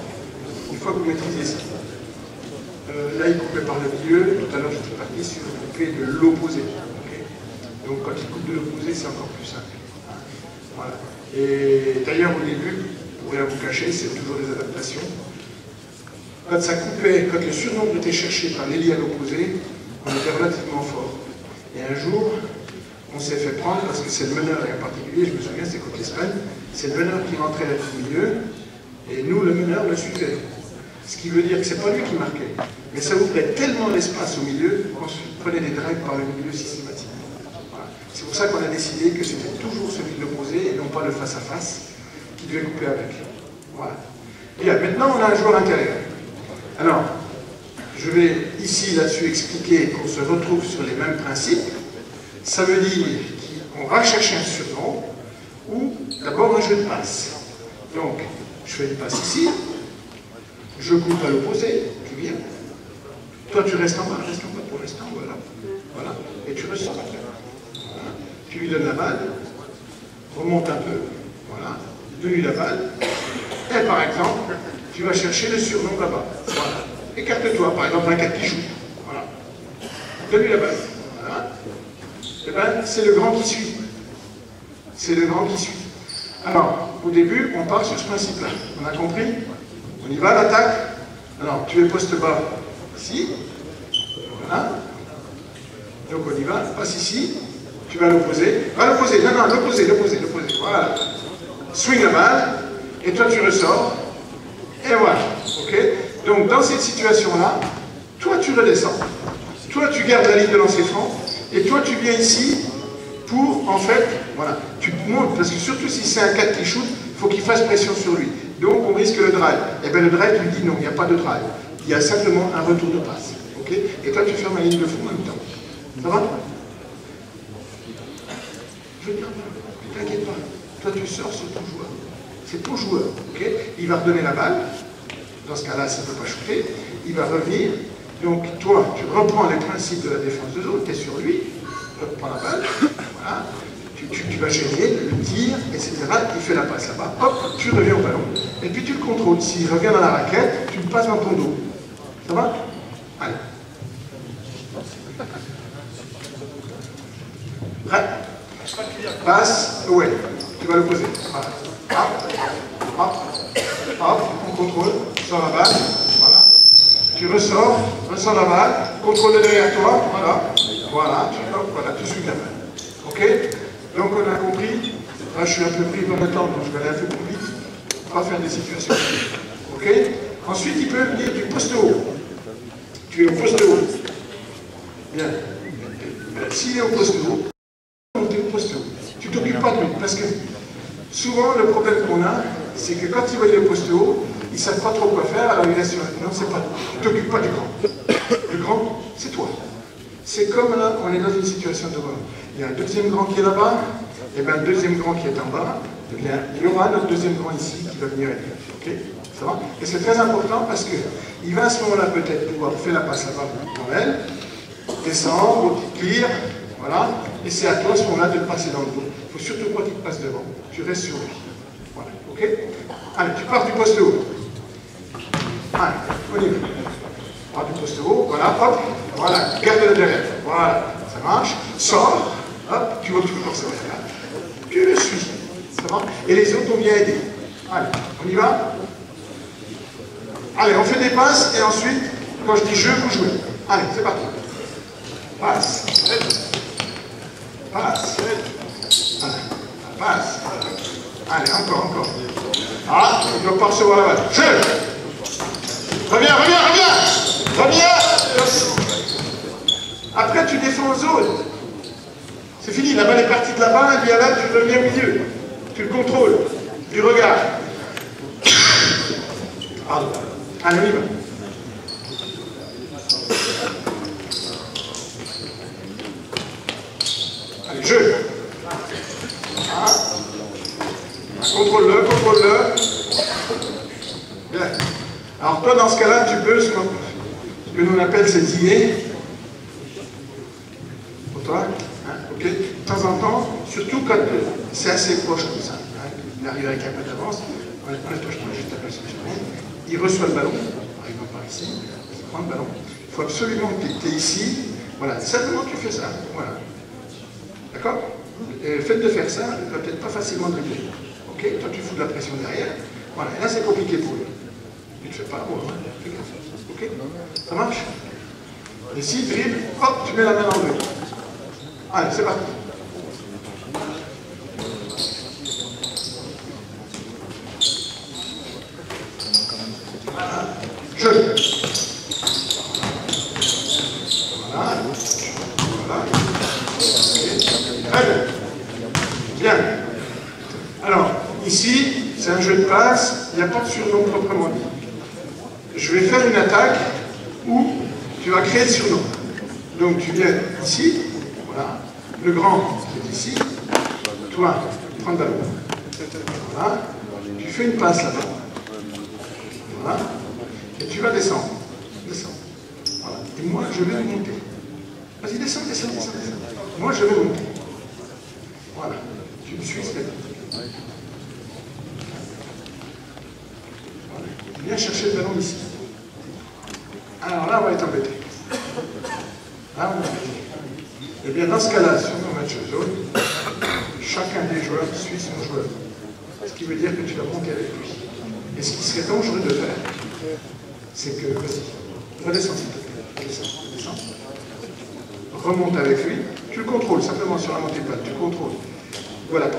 une fois que vous maîtrisez ça, là il coupait par le milieu, tout à l'heure je suis parti sur le coupé de l'opposé. Okay. Donc quand il coupe de l'opposé, c'est encore plus simple. Voilà. Et d'ailleurs au début, pour rien vous cacher, c'est toujours des adaptations. Quand ça coupait, quand le surnombre était cherché par l'ailier à l'opposé, on était relativement fort. Et un jour, on s'est fait prendre, parce que c'est le meneur en particulier, je me souviens, c'est contre l'Espagne, c'est le meneur qui rentrait au milieu, et nous, le meneur, le suivait. Ce qui veut dire que c'est pas lui qui marquait, mais ça ouvrait tellement l'espace au milieu qu'on se prenait des drives par le milieu systématiquement. Voilà. C'est pour ça qu'on a décidé que c'était toujours celui de l'opposé, et non pas le face-à-face, qui devait couper avec. Voilà. Bien, maintenant, on a un joueur intérieur. Alors, je vais ici, là-dessus, expliquer qu'on se retrouve sur les mêmes principes. Ça veut dire qu'on va chercher un surnom ou d'abord un jeu de passe. Donc, je fais une passe ici, je coupe à l'opposé, tu viens. Toi, tu restes en bas pour l'instant, voilà. Voilà. Et tu ressors. Voilà. Tu lui donnes la balle, remonte un peu, voilà. Donne-lui la balle. Et par exemple, tu vas chercher le surnom là-bas. Voilà. Écarte-toi, par exemple, un 4 qui joue. Voilà. Donne-lui la balle. Voilà. Eh bien, c'est le grand qui suit. C'est le grand qui suit. Alors, au début, on part sur ce principe-là. On a compris? On y va à l'attaque. Alors, tu es poste bas ici. Voilà. Donc, on y va. Passe ici. Tu vas à l'opposé. Va à l'opposé. Non, non, l'opposé. Voilà. Swing la balle. Et toi, tu ressors. Et voilà. OK? Donc, dans cette situation-là, toi, tu redescends. Toi, tu gardes la ligne de lancer franc. Et toi, tu viens ici pour, en fait, voilà, tu montes, parce que surtout si c'est un 4 qui shoot, il faut qu'il fasse pression sur lui. Donc, on risque le drive. Et bien, le drive, tu lui dis non, il n'y a pas de drive. Il y a simplement un retour de passe. OK? Et toi, tu fermes la ligne de fond en même temps. Ça va? Je ne t'inquiète pas. Toi, tu sors sur ton joueur. C'est ton joueur. OK? Il va redonner la balle. Dans ce cas-là, ça ne peut pas shooter. Il va revenir. Donc, toi, tu reprends les principes de la défense de zone, tu es sur lui, tu reprends la balle, voilà, tu vas gêner, le tir, etc. Il fait la passe là-bas, hop, tu reviens au ballon, et puis tu le contrôles. S'il revient dans la raquette, tu le passes dans ton dos. Ça va? Allez. Prêt? Passe, ouais, tu vas le poser. Voilà. Hop, hop, hop, on contrôle, sur la balle, voilà. Tu ressors la balle, contrôle derrière toi, voilà, tu suis la balle. Ok? Donc on a compris, là je suis un peu pris dans le temps, donc je vais aller un peu plus vite, on va faire des situations. Ok? Ensuite il peut venir du poste haut. Tu es au poste haut. Bien. S'il est au poste haut, tu es au poste haut. Tu ne t'occupes pas de lui, parce que souvent le problème qu'on a, c'est que quand il va aller au poste haut, ils ne savent pas trop quoi faire, alors il reste sur... Non, c'est pas... Tu ne t'occupes pas du grand. Le grand, c'est toi. C'est comme là, on est dans une situation de vol. Il y a un deuxième grand qui est là-bas, et bien le deuxième grand qui est en bas, eh bien, il y aura notre deuxième grand ici qui va venir aider. Ok? Ça va? Et c'est très important parce qu'il va à ce moment-là peut-être pouvoir faire la passe là-bas pour elle, descendre, au clear, voilà, et c'est à toi à ce moment-là de le passer dans le dos. Il ne faut surtout pas qu'il te passe devant, tu restes sur lui. Voilà, ok? Allez, tu pars du poste haut. Allez, on y va. Pars du poste haut, voilà, hop, voilà, garde-le derrière, voilà, ça marche, sors, hop, tu vois que tu peux forcer, regarde. Tu le suis, ça va? Et les autres, on vient aider. Allez, on y va? Allez, on fait des passes, et ensuite, quand je dis jeu, vous jouez. Allez, c'est parti. Passe. Passe. Allez, passe. Allez, encore. Ah, on ne doit pas recevoir la balle. Jeu. Reviens. Après, tu défends en zone. C'est fini, la balle est partie de là-bas, et bien là, tu reviens au milieu. Tu le contrôles. Du regard. Pardon. Allez, on y va. Allez, jeu. Ah. Contrôle-le. Bien. Alors toi, dans ce cas-là, tu peux, ce que nous on appelle saisiner. Pour toi, hein, ok. De temps en temps, surtout quand c'est assez proche comme ça, hein, il arrive avec un peu d'avance, il reçoit le ballon, par exemple par ici, il prend le ballon. Il faut absolument que tu es ici, voilà, simplement tu fais ça, voilà. D'accord? Le fait de faire ça, il va peut-être pas facilement dribbler. Ok? Toi tu fous de la pression derrière, voilà, et là c'est compliqué pour lui. Tu ne fais pas, bon, hein, fais gaffe. Ok? Ça marche? Et si dribble, hop, tu mets la main dans le dos. Allez, c'est parti. Jeu. Voilà. Très bien. Bien. Alors, ici, c'est un jeu de passe, il n'y a pas de surnom proprement dit. Je vais faire une attaque où tu vas créer le surnom. Donc tu viens ici, voilà, le grand est ici, toi, tu prends le ballon. Voilà, tu fais une passe là-bas. Voilà, et tu vas descendre. Voilà, et moi je vais monter. Vas-y, descends. Moi je vais monter. Voilà, tu me suis, c'est voilà. Viens chercher le ballon ici. Alors là, on va être embêté. Et bien dans ce cas-là, sur nos matchs zone, chacun des joueurs suit son joueur. Ce qui veut dire que tu vas monter avec lui. Et ce qui serait dangereux de faire, c'est que, vas-y, redescends s'il te plaît. Descends. Remonte avec lui, tu le contrôles simplement sur la montée de balle, tu le contrôles. Voilà,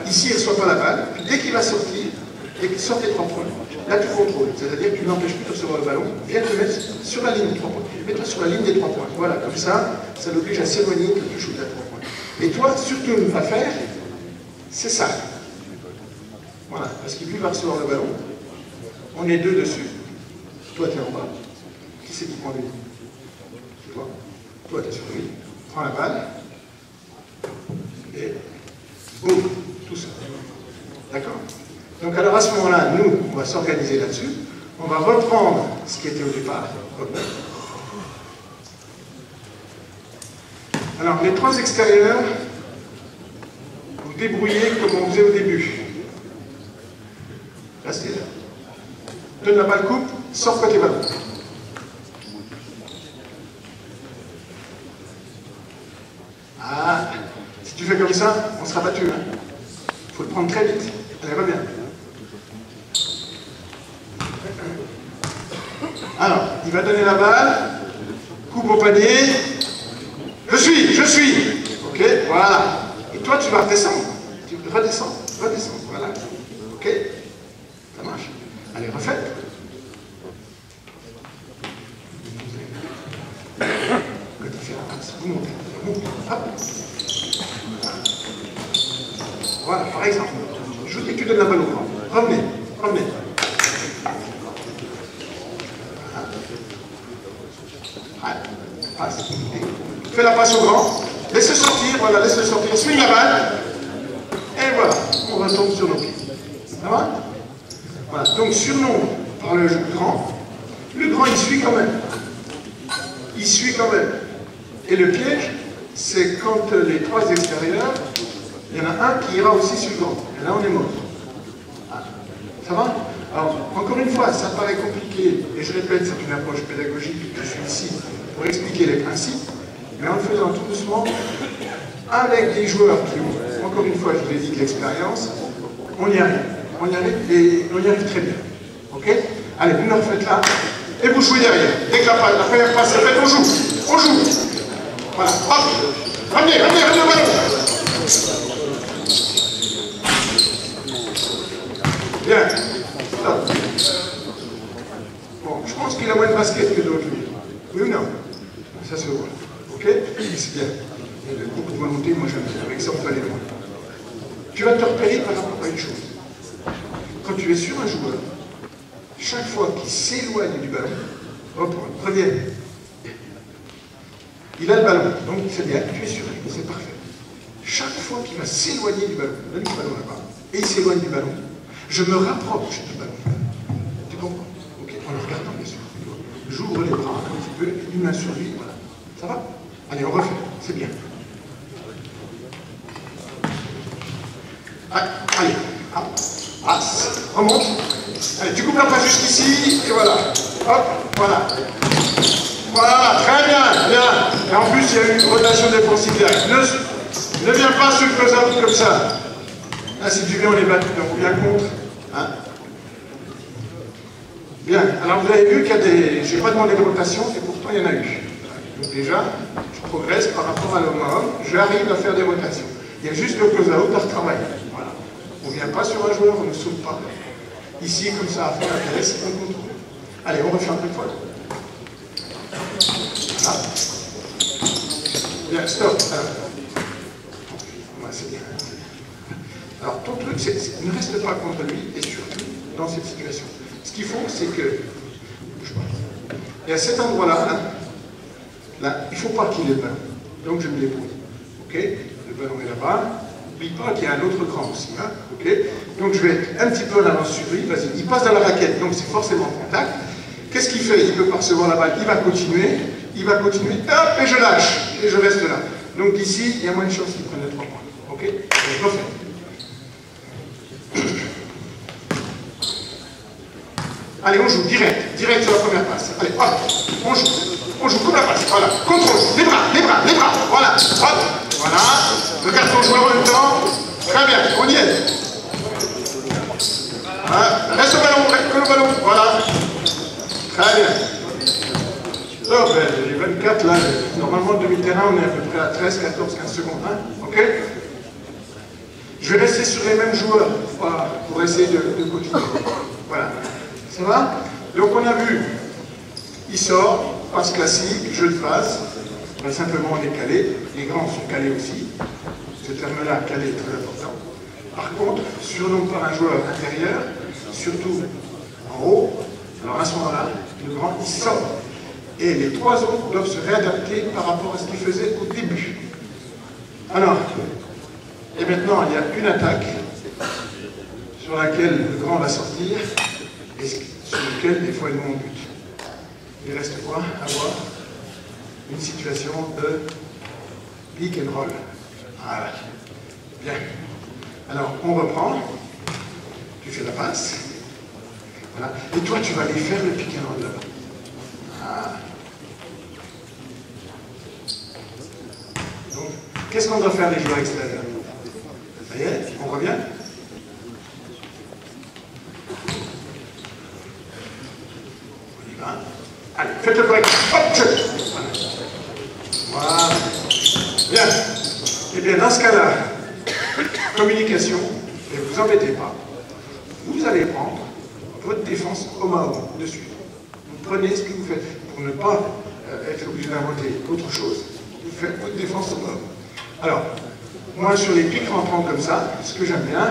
ici il ne reçoit pas la balle, puis dès qu'il va sortir, et qu'il sort tes 3 points, là tu contrôles, c'est-à-dire que tu n'empêches plus de recevoir le ballon, viens te mettre sur la ligne des 3 points. Mets-toi sur la ligne des 3 points. Voilà, comme ça l'oblige à s'éloigner que tu shootes à 3 points. Et toi, surtout à faire, c'est ça. Voilà, parce qu'il va recevoir le ballon, on est 2 dessus. Toi, tu es en bas. Qui c'est qui prend lui? C'est toi. Toi, tu es sur lui. Prends la balle. Et boum, tout ça. D'accord? Donc alors à ce moment-là, nous, on va s'organiser là-dessus. On va reprendre ce qui était au départ. Alors les 3 extérieurs, vous débrouillez comme on faisait au début. Restez là. Donne la balle coupe, sors côté ballon. Ah, si tu fais comme ça, on sera battu. Il faut le prendre très vite. Allez, reviens. Alors, il va donner la balle, coupe au panier. Je suis. Ok, voilà. Et toi, tu vas redescendre. Tu redescends, voilà. Ok, ça marche. Allez, refaites. Quand tu fais la passe, vous montez. Hop. Voilà, par exemple. Je vous dis que tu donnes la balle au grand. Revenez. Allez, passe. Fais la passe au grand. Laisse-le sortir, voilà, laisse-le sortir. Swing la balle. Et voilà, on retombe sur nos pieds. Ça va? Voilà, donc surnom par le grand. Le grand, il suit quand même. Il suit quand même. Et le piège, c'est quand les trois extérieurs, il y en a un qui ira aussi sur le grand. Et là, on est mort. Ah. Ça va? Alors, encore une fois, ça paraît compliqué, et je répète, c'est une approche pédagogique, je suis ici pour expliquer les principes, mais en le faisant tout doucement, avec des joueurs qui ont, encore une fois, je vous l'ai dit, de l'expérience, on y arrive. On y arrive, et on y arrive très bien. Ok? Allez, vous le refaites là, et vous jouez derrière. Dès que la première passe est faite, on joue. On joue. Voilà, hop. Ramenez le ballon. Bien. Stop. Bon, je pense qu'il a moins de basket que d'autres, lui. Oui ou non? Ça se voit. Ok? C'est bien. Il y a beaucoup de volonté, moi j'aime bien. Avec ça, on peut aller loin. Tu vas te repérer par rapport à une chose. Quand tu es sur un joueur, chaque fois qu'il s'éloigne du ballon, reviens. Il a le ballon, donc c'est bien, tu es sur lui, c'est parfait. Chaque fois qu'il va s'éloigner du ballon, donne le ballon là-bas, et il s'éloigne du ballon, je me rapproche du ballon. Tu comprends? Ok, en le regardant bien sûr. J'ouvre les bras un petit peu, une main sur lui, voilà. Ça va? Allez, on refait, c'est bien. Allez, remonte. Allez, tu coupes la passe jusqu'ici, et voilà. Hop, voilà. Voilà, très bien, bien. Et en plus, il y a une rotation défensive directe. Ne viens pas sur le close-out comme ça. Là, si tu viens, on est battu, donc bien contre. Hein? Bien, alors vous avez vu qu'il y a des... Je n'ai pas demandé de rotation, et pourtant il y en a eu. Donc déjà, je progresse par rapport à l'homme à homme, j'arrive à faire des rotations. Il y a juste le close-out à retravailler. Voilà. On ne vient pas sur un joueur, on ne saute pas. Ici, comme ça, à fond l'intéresse, on contourne. Allez, on refait un peu de fois. Voilà. Bien, stop. Alors, ouais, c'est bien. Alors, ton truc, c'est ne reste pas contre lui, et surtout dans cette situation. Ce qu'il faut, c'est que... Bouge pas. Et à cet endroit-là, là, il ne faut pas qu'il ait le ballon. Donc, je me débrouille. Ok? Le ballon est là-bas. N'oublie pas qu'il y a un autre grand aussi. Hein? Ok? Donc, je vais être un petit peu en avance sur lui. Vas-y, il passe dans la raquette, donc c'est forcément contact. Qu'est-ce qu'il fait? Il ne peut pas recevoir la balle. Il va continuer. Il va continuer. Hop, et je lâche. Et je reste là. Donc, ici, il y a moins de chances qu'il prenne les 3 points. Ok? Je refais. Allez, on joue direct sur la première passe. Allez, hop, on joue, coupe la passe, voilà, contrôle, les bras, voilà, hop, voilà, regarde ton joueur en même temps, très bien, on y est. Voilà, reste au ballon, voilà, très bien. Oh, ben, j'ai 24 là, normalement le demi-terrain, on est à peu près à 13, 14, 15 secondes, hein, ok? Je vais rester sur les mêmes joueurs pour essayer de continuer, voilà. Ça va? Donc on a vu, il sort, passe classique, jeu de phase, ben, simplement on est calé, les grands sont calés aussi, ce terme-là, calé, est très important. Par contre, surnom par un joueur intérieur, surtout en haut, alors à ce moment-là, le grand il sort. Et les trois autres doivent se réadapter par rapport à ce qu'ils faisaient au début. Alors, et maintenant il y a une attaque sur laquelle le grand va sortir, et sur lequel des fois il monte but. Il reste quoi? Avoir une situation de pick and roll. Voilà. Bien. Alors, on reprend. Tu fais la passe. Voilà. Et toi, tu vas aller faire le pick and roll là-bas. Voilà. Donc, qu'est-ce qu'on doit faire les joueurs extérieurs? Ça y est, on revient? Allez, faites le break. Hop, voilà. Bien. Eh bien, dans ce cas-là, communication, et vous embêtez pas, vous allez prendre votre défense homme à homme dessus. Vous prenez ce que vous faites pour ne pas être obligé d'inventer autre chose. Vous faites votre défense homme à homme. Alors, moi, sur les pics rentrants comme ça, ce que j'aime bien,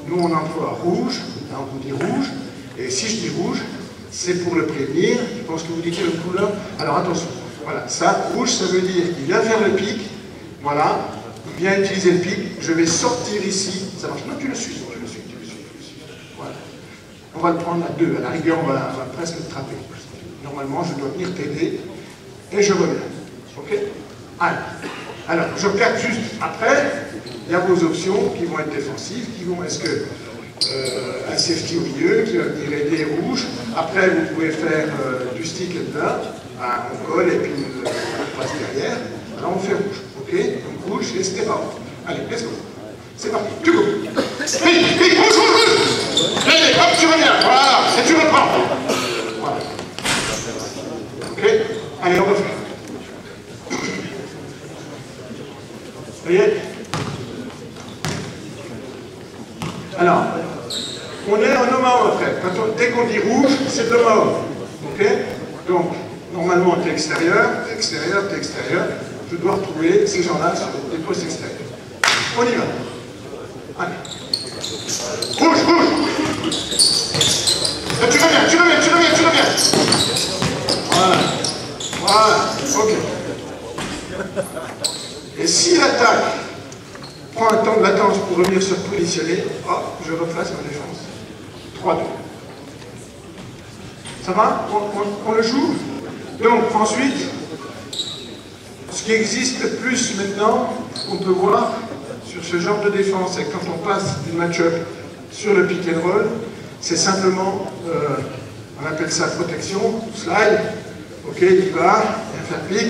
nous, on emploie rouge, là, on vous dit rouge, et si je dis rouge, c'est pour le prévenir. Je pense que vous dites une couleur. Alors attention, Voilà, ça, rouge, ça veut dire qu'il vient faire le pic. Voilà, il vient utiliser le pic. Je vais sortir ici. Ça marche. Non, tu le suis. Voilà. On va le prendre à 2. À la rigueur, on va presque le trapper. Normalement, je dois venir t'aider. Et je reviens. Ok? Allez. Alors, je regarde juste après. Il y a vos options qui vont être défensives, qui vont, est-ce que un safety au milieu, qui va venir aider rouge. Après, vous pouvez faire du stick and learn, on colle et puis on passe derrière. Alors on fait rouge, ok? Donc rouge et c'était pas bon. Allez, let's go. C'est parti, tu coupes. Vite, vite, rouge. Allez, hop, tu reviens, voilà, et tu reprends. Voilà. Ok? Allez, on refait. Vous voyez? Alors, on est en homme à homme après. Dès qu'on dit rouge, c'est de l'homme à homme. Ok? Donc, normalement, t'es extérieur, t'es extérieur, t'es extérieur. Je dois retrouver ces gens-là sur des postes extérieurs. On y va. Allez. Rouge, rouge. Tu reviens, tu reviens, tu reviens, tu reviens. Voilà. Voilà. Ok. Et si l'attaque prend un temps de latence pour revenir se positionner, hop, je replace ma défense. 3-2. Ça va? On le joue? Donc, ensuite, ce qui existe le plus maintenant, qu'on peut voir sur ce genre de défense, et quand on passe du match-up sur le pick and roll, c'est simplement, on appelle ça protection, slide, ok, il va, il va faire pick,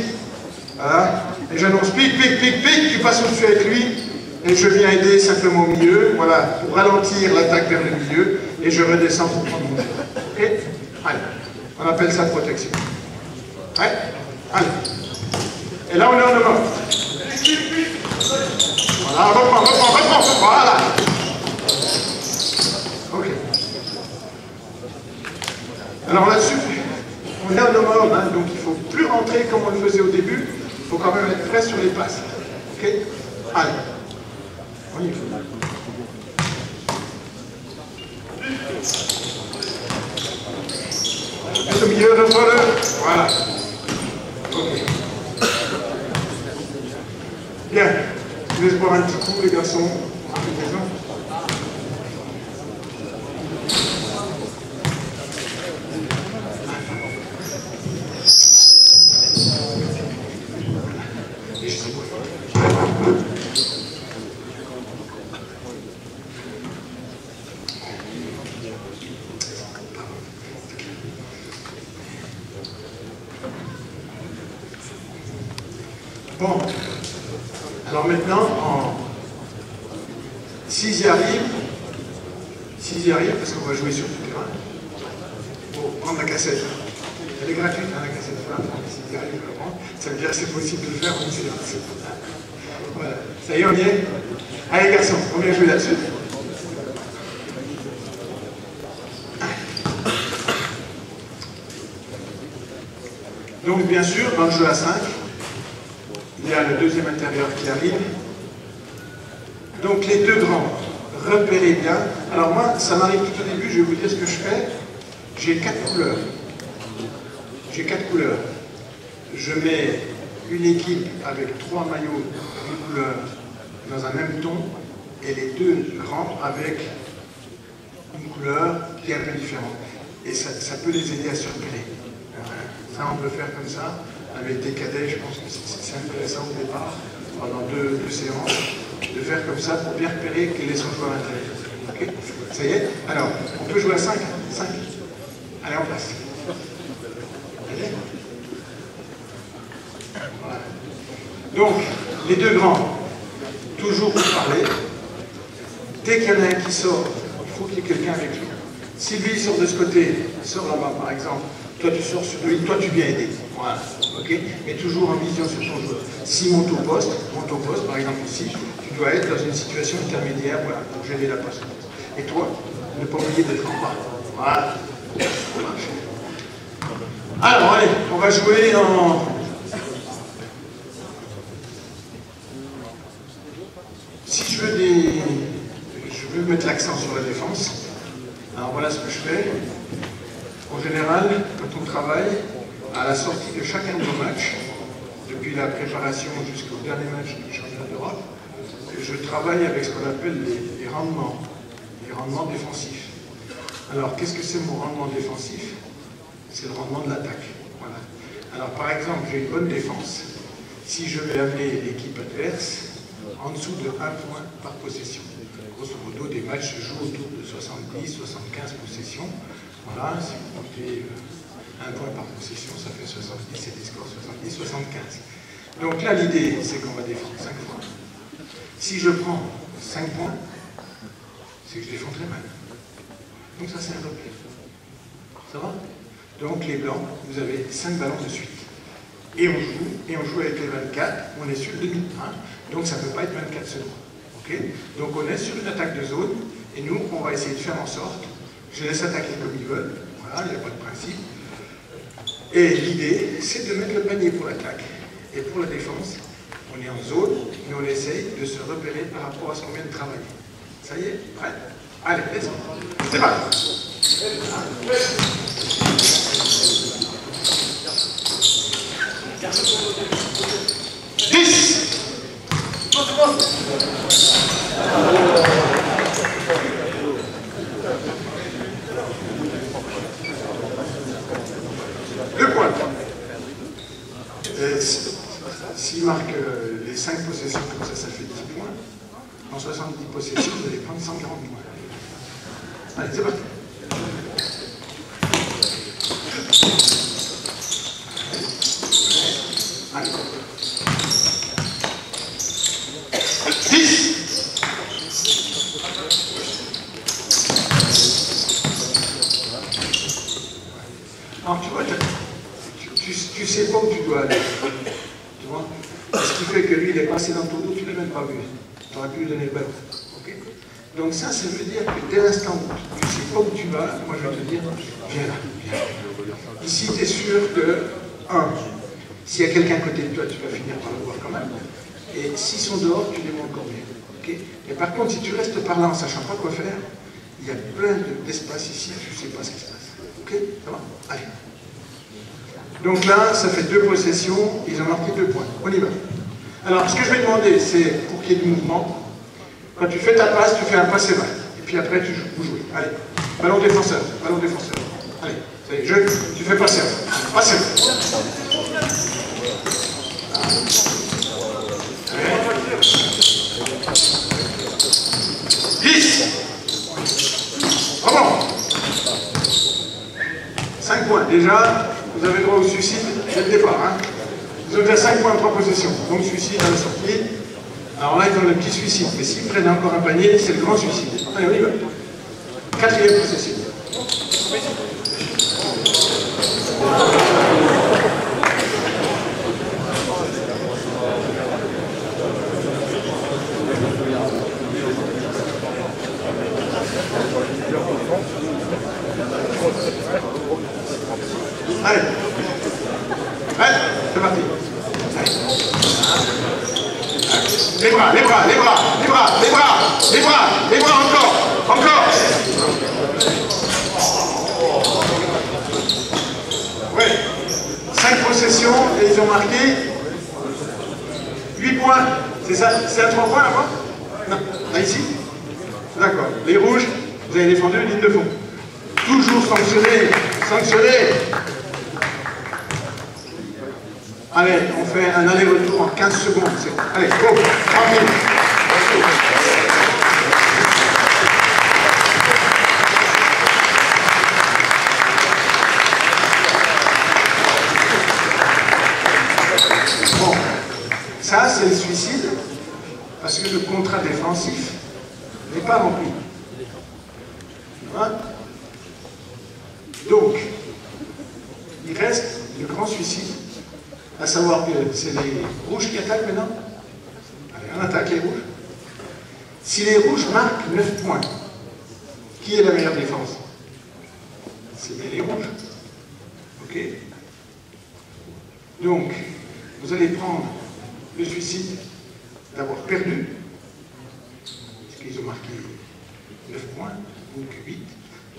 voilà, et j'annonce pick, pick, pick, pick, tu passes au-dessus avec lui, et je viens aider simplement au milieu, voilà, pour ralentir l'attaque vers le milieu, et je redescends pour prendre mon jeu. Ok? Allez, on appelle ça protection. Ouais? Allez. Et là, on est en homme. Voilà, reprends, voilà. Ok. Alors là-dessus, on est en homme, hein, donc il ne faut plus rentrer comme on le faisait au début, il faut quand même être prêt sur les passes. Ok? Allez. On y va. Au milieu, reprends-le. Voilà. Ok. Bien. Je laisse boire un petit coup, les garçons. Bon, alors maintenant, s'ils y arrivent, parce qu'on va jouer sur le terrain, bon, prendre la cassette. Elle est gratuite, hein, la cassette. S'ils y arrivent, je la prends. Ça veut dire que c'est possible de le faire, donc c'est voilà. Ça y est, on y est? Allez, garçons, on vient jouer là-dessus. Donc, bien sûr, dans le jeu à 5, il y a le deuxième intérieur qui arrive. Donc les deux grands, repérez bien. Alors moi, ça m'arrive tout au début, je vais vous dire ce que je fais. J'ai 4 couleurs. J'ai 4 couleurs. Je mets une équipe avec 3 maillots d'une couleur dans un même ton, et les deux grands avec une couleur qui est un peu différente. Et ça peut les aider à se repérer. Ça, on peut faire comme ça. Avec des cadets, je pense que c'est intéressant au départ, pendant deux séances, de faire comme ça pour bien repérer quels sont les joueurs intérieurs. Ok? Ça y est? Alors, on peut jouer à 5. 5. Allez, en place. Allez. Voilà. Donc, les deux grands, toujours pour parler. Dès qu'il y en a un qui sort, il faut qu'il y ait quelqu'un avec lui. Si lui sort de ce côté, sort là-bas par exemple, toi tu sors sur lui, toi tu viens aider. Voilà. Ok? Mais toujours en vision sur ton joueur. Si monte au poste, par exemple ici, tu dois être dans une situation intermédiaire, voilà, pour gérer la poste. Et toi, ne pas oublier d'être en bas. Voilà. Alors, allez, on va jouer en... Si je veux je veux mettre l'accent sur la défense, alors voilà ce que je fais. En général, quand on travaille, à la sortie de chacun de nos matchs, depuis la préparation jusqu'au dernier match du championnat d'Europe, je travaille avec ce qu'on appelle les rendements défensifs. Alors, qu'est-ce que c'est mon rendement défensif? C'est le rendement de l'attaque. Voilà. Alors, par exemple, j'ai une bonne défense. Si je vais amener l'équipe adverse en dessous de 1 point par possession. Grosso modo, des matchs se jouent autour de 70-75 possessions. Voilà, si vous comptez 1 point par possession, ça fait 70, c'est des scores 70-75. Donc là, l'idée, c'est qu'on va défendre 5 fois. Si je prends 5 points, c'est que je défends très mal. Donc ça, c'est un repli. Ça va? Donc les blancs, vous avez 5 ballons de suite. Et on joue avec les 24, on est sur le demi-point, donc ça ne peut pas être 24 secondes. Okay, donc on est sur une attaque de zone, et nous, on va essayer de faire en sorte, je laisse attaquer comme ils veulent, voilà, il n'y a pas de principe. Et l'idée, c'est de mettre le panier pour l'attaque. Et pour la défense, on est en zone, mais on essaye de se repérer par rapport à ce qu'on vient de travailler. Ça y est, prêt? Allez, descends. C'est parti. 10. Deux points. S'il marque les 5 possessions comme ça fait 10 points. En 70 possessions, vous allez prendre 140 points. Allez, c'est parti. Allez. 10. Alors, tu vois, tu sais pas où tu dois aller. Tu vois? Ce qui fait que lui, il est passé dans ton dos, tu ne l'as même pas vu. Tu aurais pu lui donner le ballon. Okay? Donc ça veut dire que dès l'instant où tu ne sais pas où tu vas, moi je vais te dire, viens là, viens. Ici, tu es sûr que, 1, s'il y a quelqu'un à côté de toi, tu vas finir par le voir quand même. Et s'ils sont dehors, tu les montres encore mieux. Okay? Et par contre, si tu restes par là en ne sachant pas quoi faire, il y a plein d'espace ici, tu ne sais pas ce qui se passe. Ok? Ça va? Allez. Donc là, ça fait 2 possessions, ils ont marqué 2 points. On y va. Alors, ce que je vais demander, c'est, pour qu'il y ait du mouvement, quand tu fais ta passe, tu fais un passe et va. Et puis après, vous jouez. Allez. Ballon défenseur, ballon défenseur. Allez, ça y est, tu fais passer. Passer. Bravo. 5 points. Déjà, vous avez le droit au suicide dès le départ. Hein. Vous avez déjà 5 points de 3 possessions. Donc suicide à la sortie. Alors là, ils ont le petit suicide. Mais s'ils prennent encore un panier, c'est le grand suicide. Allez, on y va. 4e possession. Allez. Allez, c'est parti. Allez. Les bras, les bras, les bras, les bras, les bras, les bras, les bras, encore, encore. Oui. 5 possessions et ils ont marqué 8 points. C'est ça? C'est à 3 points là-bas? Non. Là, ici? D'accord. Les rouges, vous avez défendu une ligne de fond. Toujours sanctionné, sanctionné. Allez, on fait un aller-retour en 15 secondes. Allez, go, tranquille. Bon, ça c'est le suicide, parce que le contrat défensif n'est pas rempli. Hein? Donc, il reste le grand suicide. À savoir que c'est les rouges qui attaquent maintenant. Allez, on attaque les rouges. Si les rouges marquent 9 points, qui est la meilleure défense? C'est bien les rouges. Ok? Donc, vous allez prendre le suicide d'avoir perdu, parce qu'ils ont marqué 9 points, donc 8.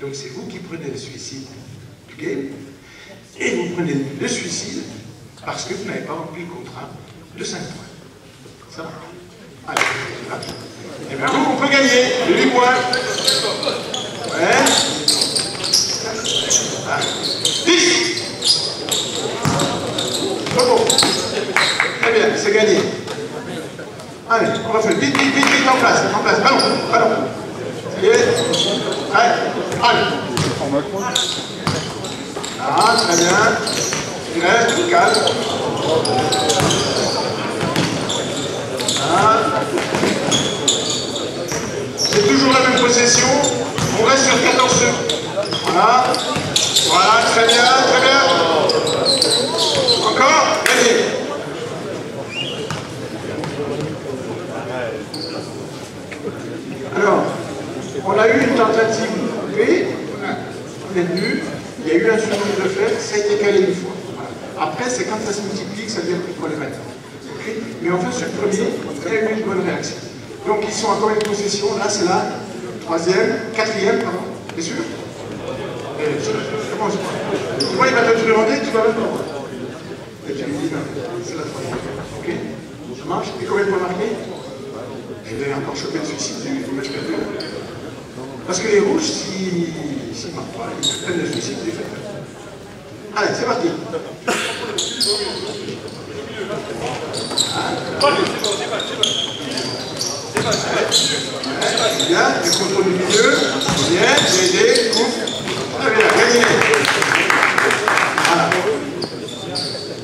Donc c'est vous qui prenez le suicide du game. Et vous prenez le suicide parce que vous n'avez pas rempli le contrat de 5 points. Ça va? Allez, là. Et bien vous, on peut gagner 8 points. Ouais. 10. Pas bon. Très bien, c'est gagné. Allez, on va faire vite, en place. Ballon. Ça y est. Allez. Ah, très bien. Il reste, calme. Ah. C'est toujours la même possession. On reste sur 14 secondes. Voilà, très bien. Encore, gagné. Alors, on a eu une tentative B, on est venu, il y a eu un surnombre de fait, ça a été calé une fois. Voilà. Après, c'est quand ça se multiplie que ça devient plus problématique. Okay. Mais enfin, sur le premier, il y a eu une bonne réaction. Donc, ils sont encore une possession, là c'est la quatrième, pardon, bien sûr. Comment je crois? Moi, il va te demander, tu vas même pas voir. Et tu lui dis, non, c'est la troisième. Ok? Ça marche? Et combien de points marqués? Je vais encore choper le suicide du match perdu. Parce que les rouges, s'ils ne marquent pas, ils prennent le suicide du fait. Allez, c'est parti. Bien, le contrôle du milieu. Bien, j'ai aidé, coupe. Très bien, gagné. Voilà.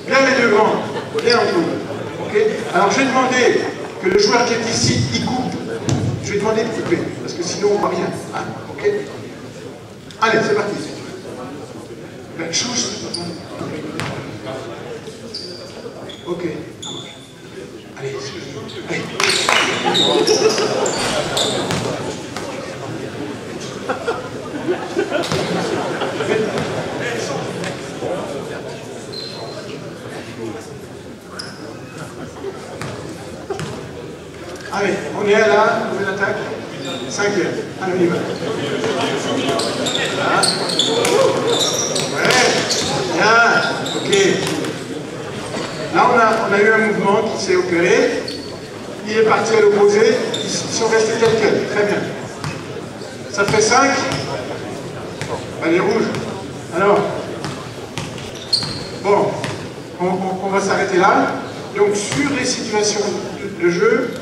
Bien les deux grands. Bien en tout. Ok. Alors, je vais demander que le joueur qui est ici, il coupe. Je vais demander de couper, parce que sinon on ne voit rien. Hein, ok? Allez, c'est parti. Ben, change. Ok. Allez, allez. Allez, on est là, nouvelle attaque. 5e. Allez, on y va. Là. Ouais. Bien. Ok. Là, on a eu un mouvement qui s'est opéré. Il est parti à l'opposé. Ils sont restés tels quels. Très bien. Ça fait 5. Ben, les rouges. Alors. Bon. On va s'arrêter là. Donc, sur les situations de jeu,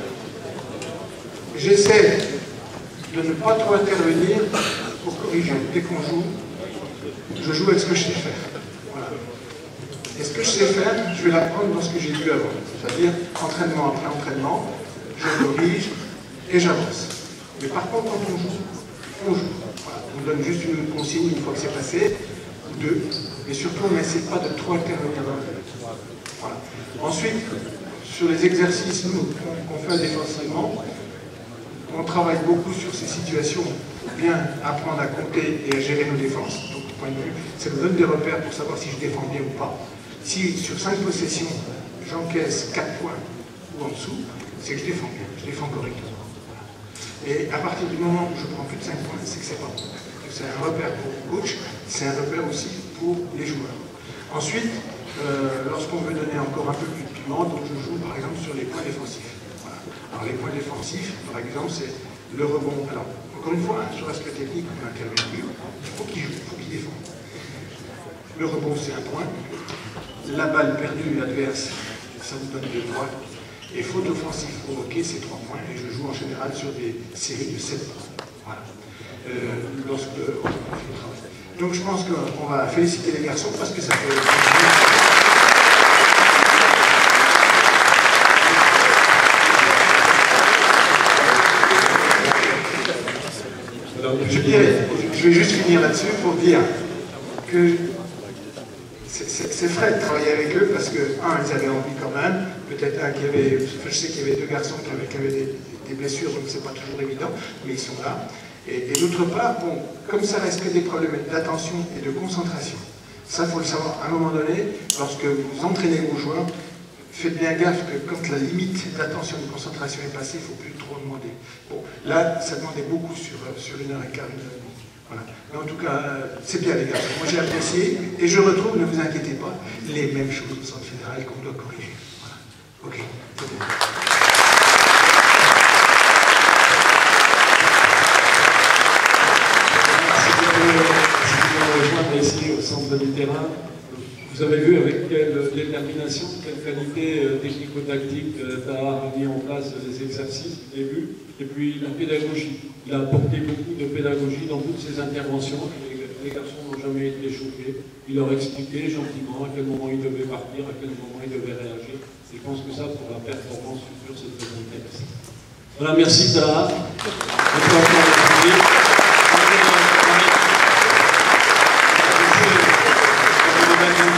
j'essaie de ne pas trop intervenir pour corriger. Dès qu'on joue, je joue avec ce que je sais faire. Voilà. Et ce que je sais faire, je vais l'apprendre dans ce que j'ai vu avant. C'est-à-dire, entraînement après entraînement, je corrige et j'avance. Mais par contre, quand on joue, on joue. Voilà. On donne juste une consigne une fois que c'est passé, ou deux. Et surtout, on n'essaie pas de trop intervenir dans le jeu. Voilà. Ensuite, sur les exercices, nous, qu'on fait défensivement, on travaille beaucoup sur ces situations pour bien apprendre à compter et à gérer nos défenses. Donc, point de vue, ça nous donne des repères pour savoir si je défends bien ou pas. Si sur 5 possessions, j'encaisse 4 points ou en dessous, c'est que je défends bien, je défends correctement. Et à partir du moment où je prends plus de 5 points, c'est que c'est pas bon. C'est un repère pour le coach, c'est un repère aussi pour les joueurs. Ensuite, lorsqu'on veut donner encore un peu plus de piment, donc je joue par exemple sur les points défensifs. Voilà. Alors les points défensifs, par exemple, c'est le rebond. Alors, encore une fois, sur l'aspect technique, on n'intervient plus, il faut qu'il joue, il faut qu'il défende. Le rebond, c'est un point. La balle perdue adverse, ça vous donne 2 points. Et faute offensive provoquée, c'est 3 points. Et je joue en général sur des séries de 7 points. Voilà. Lorsque on fait le travail. Donc je pense qu'on va féliciter les garçons parce que ça peut... Je vais juste finir là-dessus pour dire que c'est frais de travailler avec eux parce que, ils avaient envie quand même, peut-être un qui avait, je sais qu'il y avait 2 garçons qui avaient des blessures, donc c'est pas toujours évident, mais ils sont là. Et d'autre part, bon, comme ça reste que des problèmes d'attention et de concentration, ça il faut le savoir, à un moment donné, lorsque vous entraînez vos joueurs, faites bien gaffe que quand la limite d'attention et de concentration est passée, il ne faut plus trop demander. Bon, là, ça demandait beaucoup sur 1h15, 1h30. Voilà. Mais en tout cas, c'est bien les gars. Moi j'ai apprécié et je retrouve, ne vous inquiétez pas, les mêmes choses au centre fédéral qu'on doit corriger. Voilà. Ok. Ici au centre du terrain, vous avez vu avec quelle détermination, quelle qualité technico-tactique Tahar a mis en place les exercices du début, et puis la pédagogie. Il a apporté beaucoup de pédagogie dans toutes ses interventions. Les garçons n'ont jamais été choqués. Il leur expliquait gentiment à quel moment ils devaient partir, à quel moment ils devaient réagir. Et je pense que ça, pour la performance future, c'est très intéressant. Voilà, merci Tahar.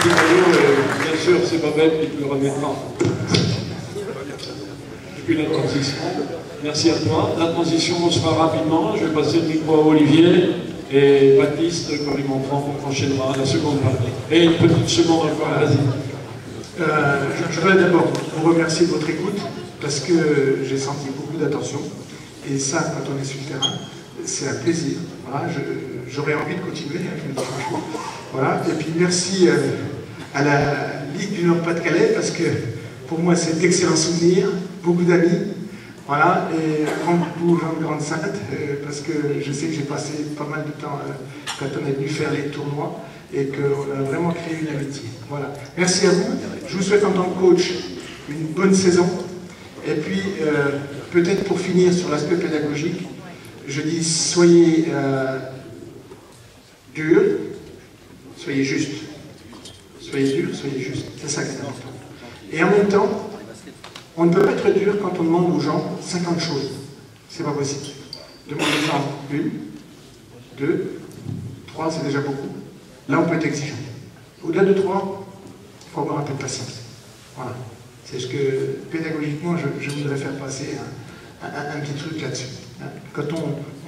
Bien sûr, c'est Babel qui le remettra. Et puis la transition. Merci à toi. La transition, on se fera rapidement. Je vais passer le micro à Olivier et Baptiste, Corinne Montrand, enchaînera la seconde partie. Et une petite seconde encore, vas-y. Je voudrais d'abord vous remercier de votre écoute parce que j'ai senti beaucoup d'attention. Et ça, quand on est sur le terrain, c'est un plaisir. Voilà, j'aurais envie de continuer, franchement. Voilà. Et puis merci à la Ligue du Nord-Pas-de-Calais parce que pour moi c'est d'excellents souvenirs, beaucoup d'amis. Voilà, et un grand coucou Jean de Grande-Sainte parce que je sais que j'ai passé pas mal de temps quand on est venu faire les tournois et qu'on a vraiment créé une amitié. Voilà. Merci à vous. Je vous souhaite en tant que coach une bonne saison. Et puis, peut-être pour finir sur l'aspect pédagogique, je dis soyez dur, soyez juste. Soyez dur, soyez juste. C'est ça qui est important. Et en même temps, on ne peut pas être dur quand on demande aux gens 50 choses. C'est pas possible. Demande aux gens 1, 2, 3, c'est déjà beaucoup. Là, on peut être exigeant. Au-delà de 3, il faut avoir un peu de patience. Voilà. C'est ce que, pédagogiquement, je voudrais faire passer un petit truc là-dessus. Quand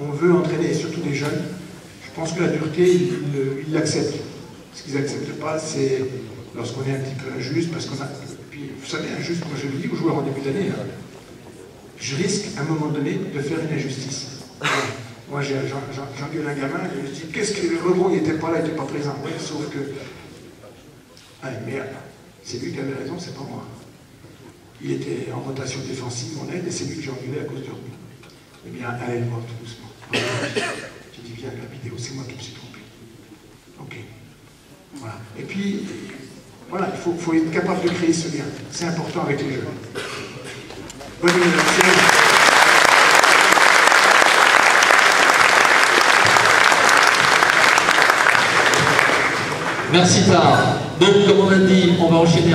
on veut entraîner, et surtout des jeunes, je pense que la dureté, ils l'acceptent. Ce qu'ils n'acceptent pas, c'est lorsqu'on est un petit peu injuste, parce qu'on a... Puis, vous savez, injuste, moi je le dis aux joueurs en début d'année, je risque, à un moment donné, de faire une injustice. Moi, j'engueule un gamin, et je me dis, qu'est-ce que le rebond, il n'était pas là, il n'était pas présent. Ouais, sauf que... Ah, merde, c'est lui qui avait raison, c'est pas moi. Il était en rotation défensive, mon aide, et c'est lui que j'ai engueulé à cause du rebond. Eh bien, allez le voir tout doucement. J'ai dit, viens, la vidéo, c'est moi qui me suis trompé. Ok. Voilà. Et puis, voilà, il faut être capable de créer ce lien. C'est important avec les jeunes. Bonne nuit. Merci Tahar. Donc, comme on a dit, on va enchaîner.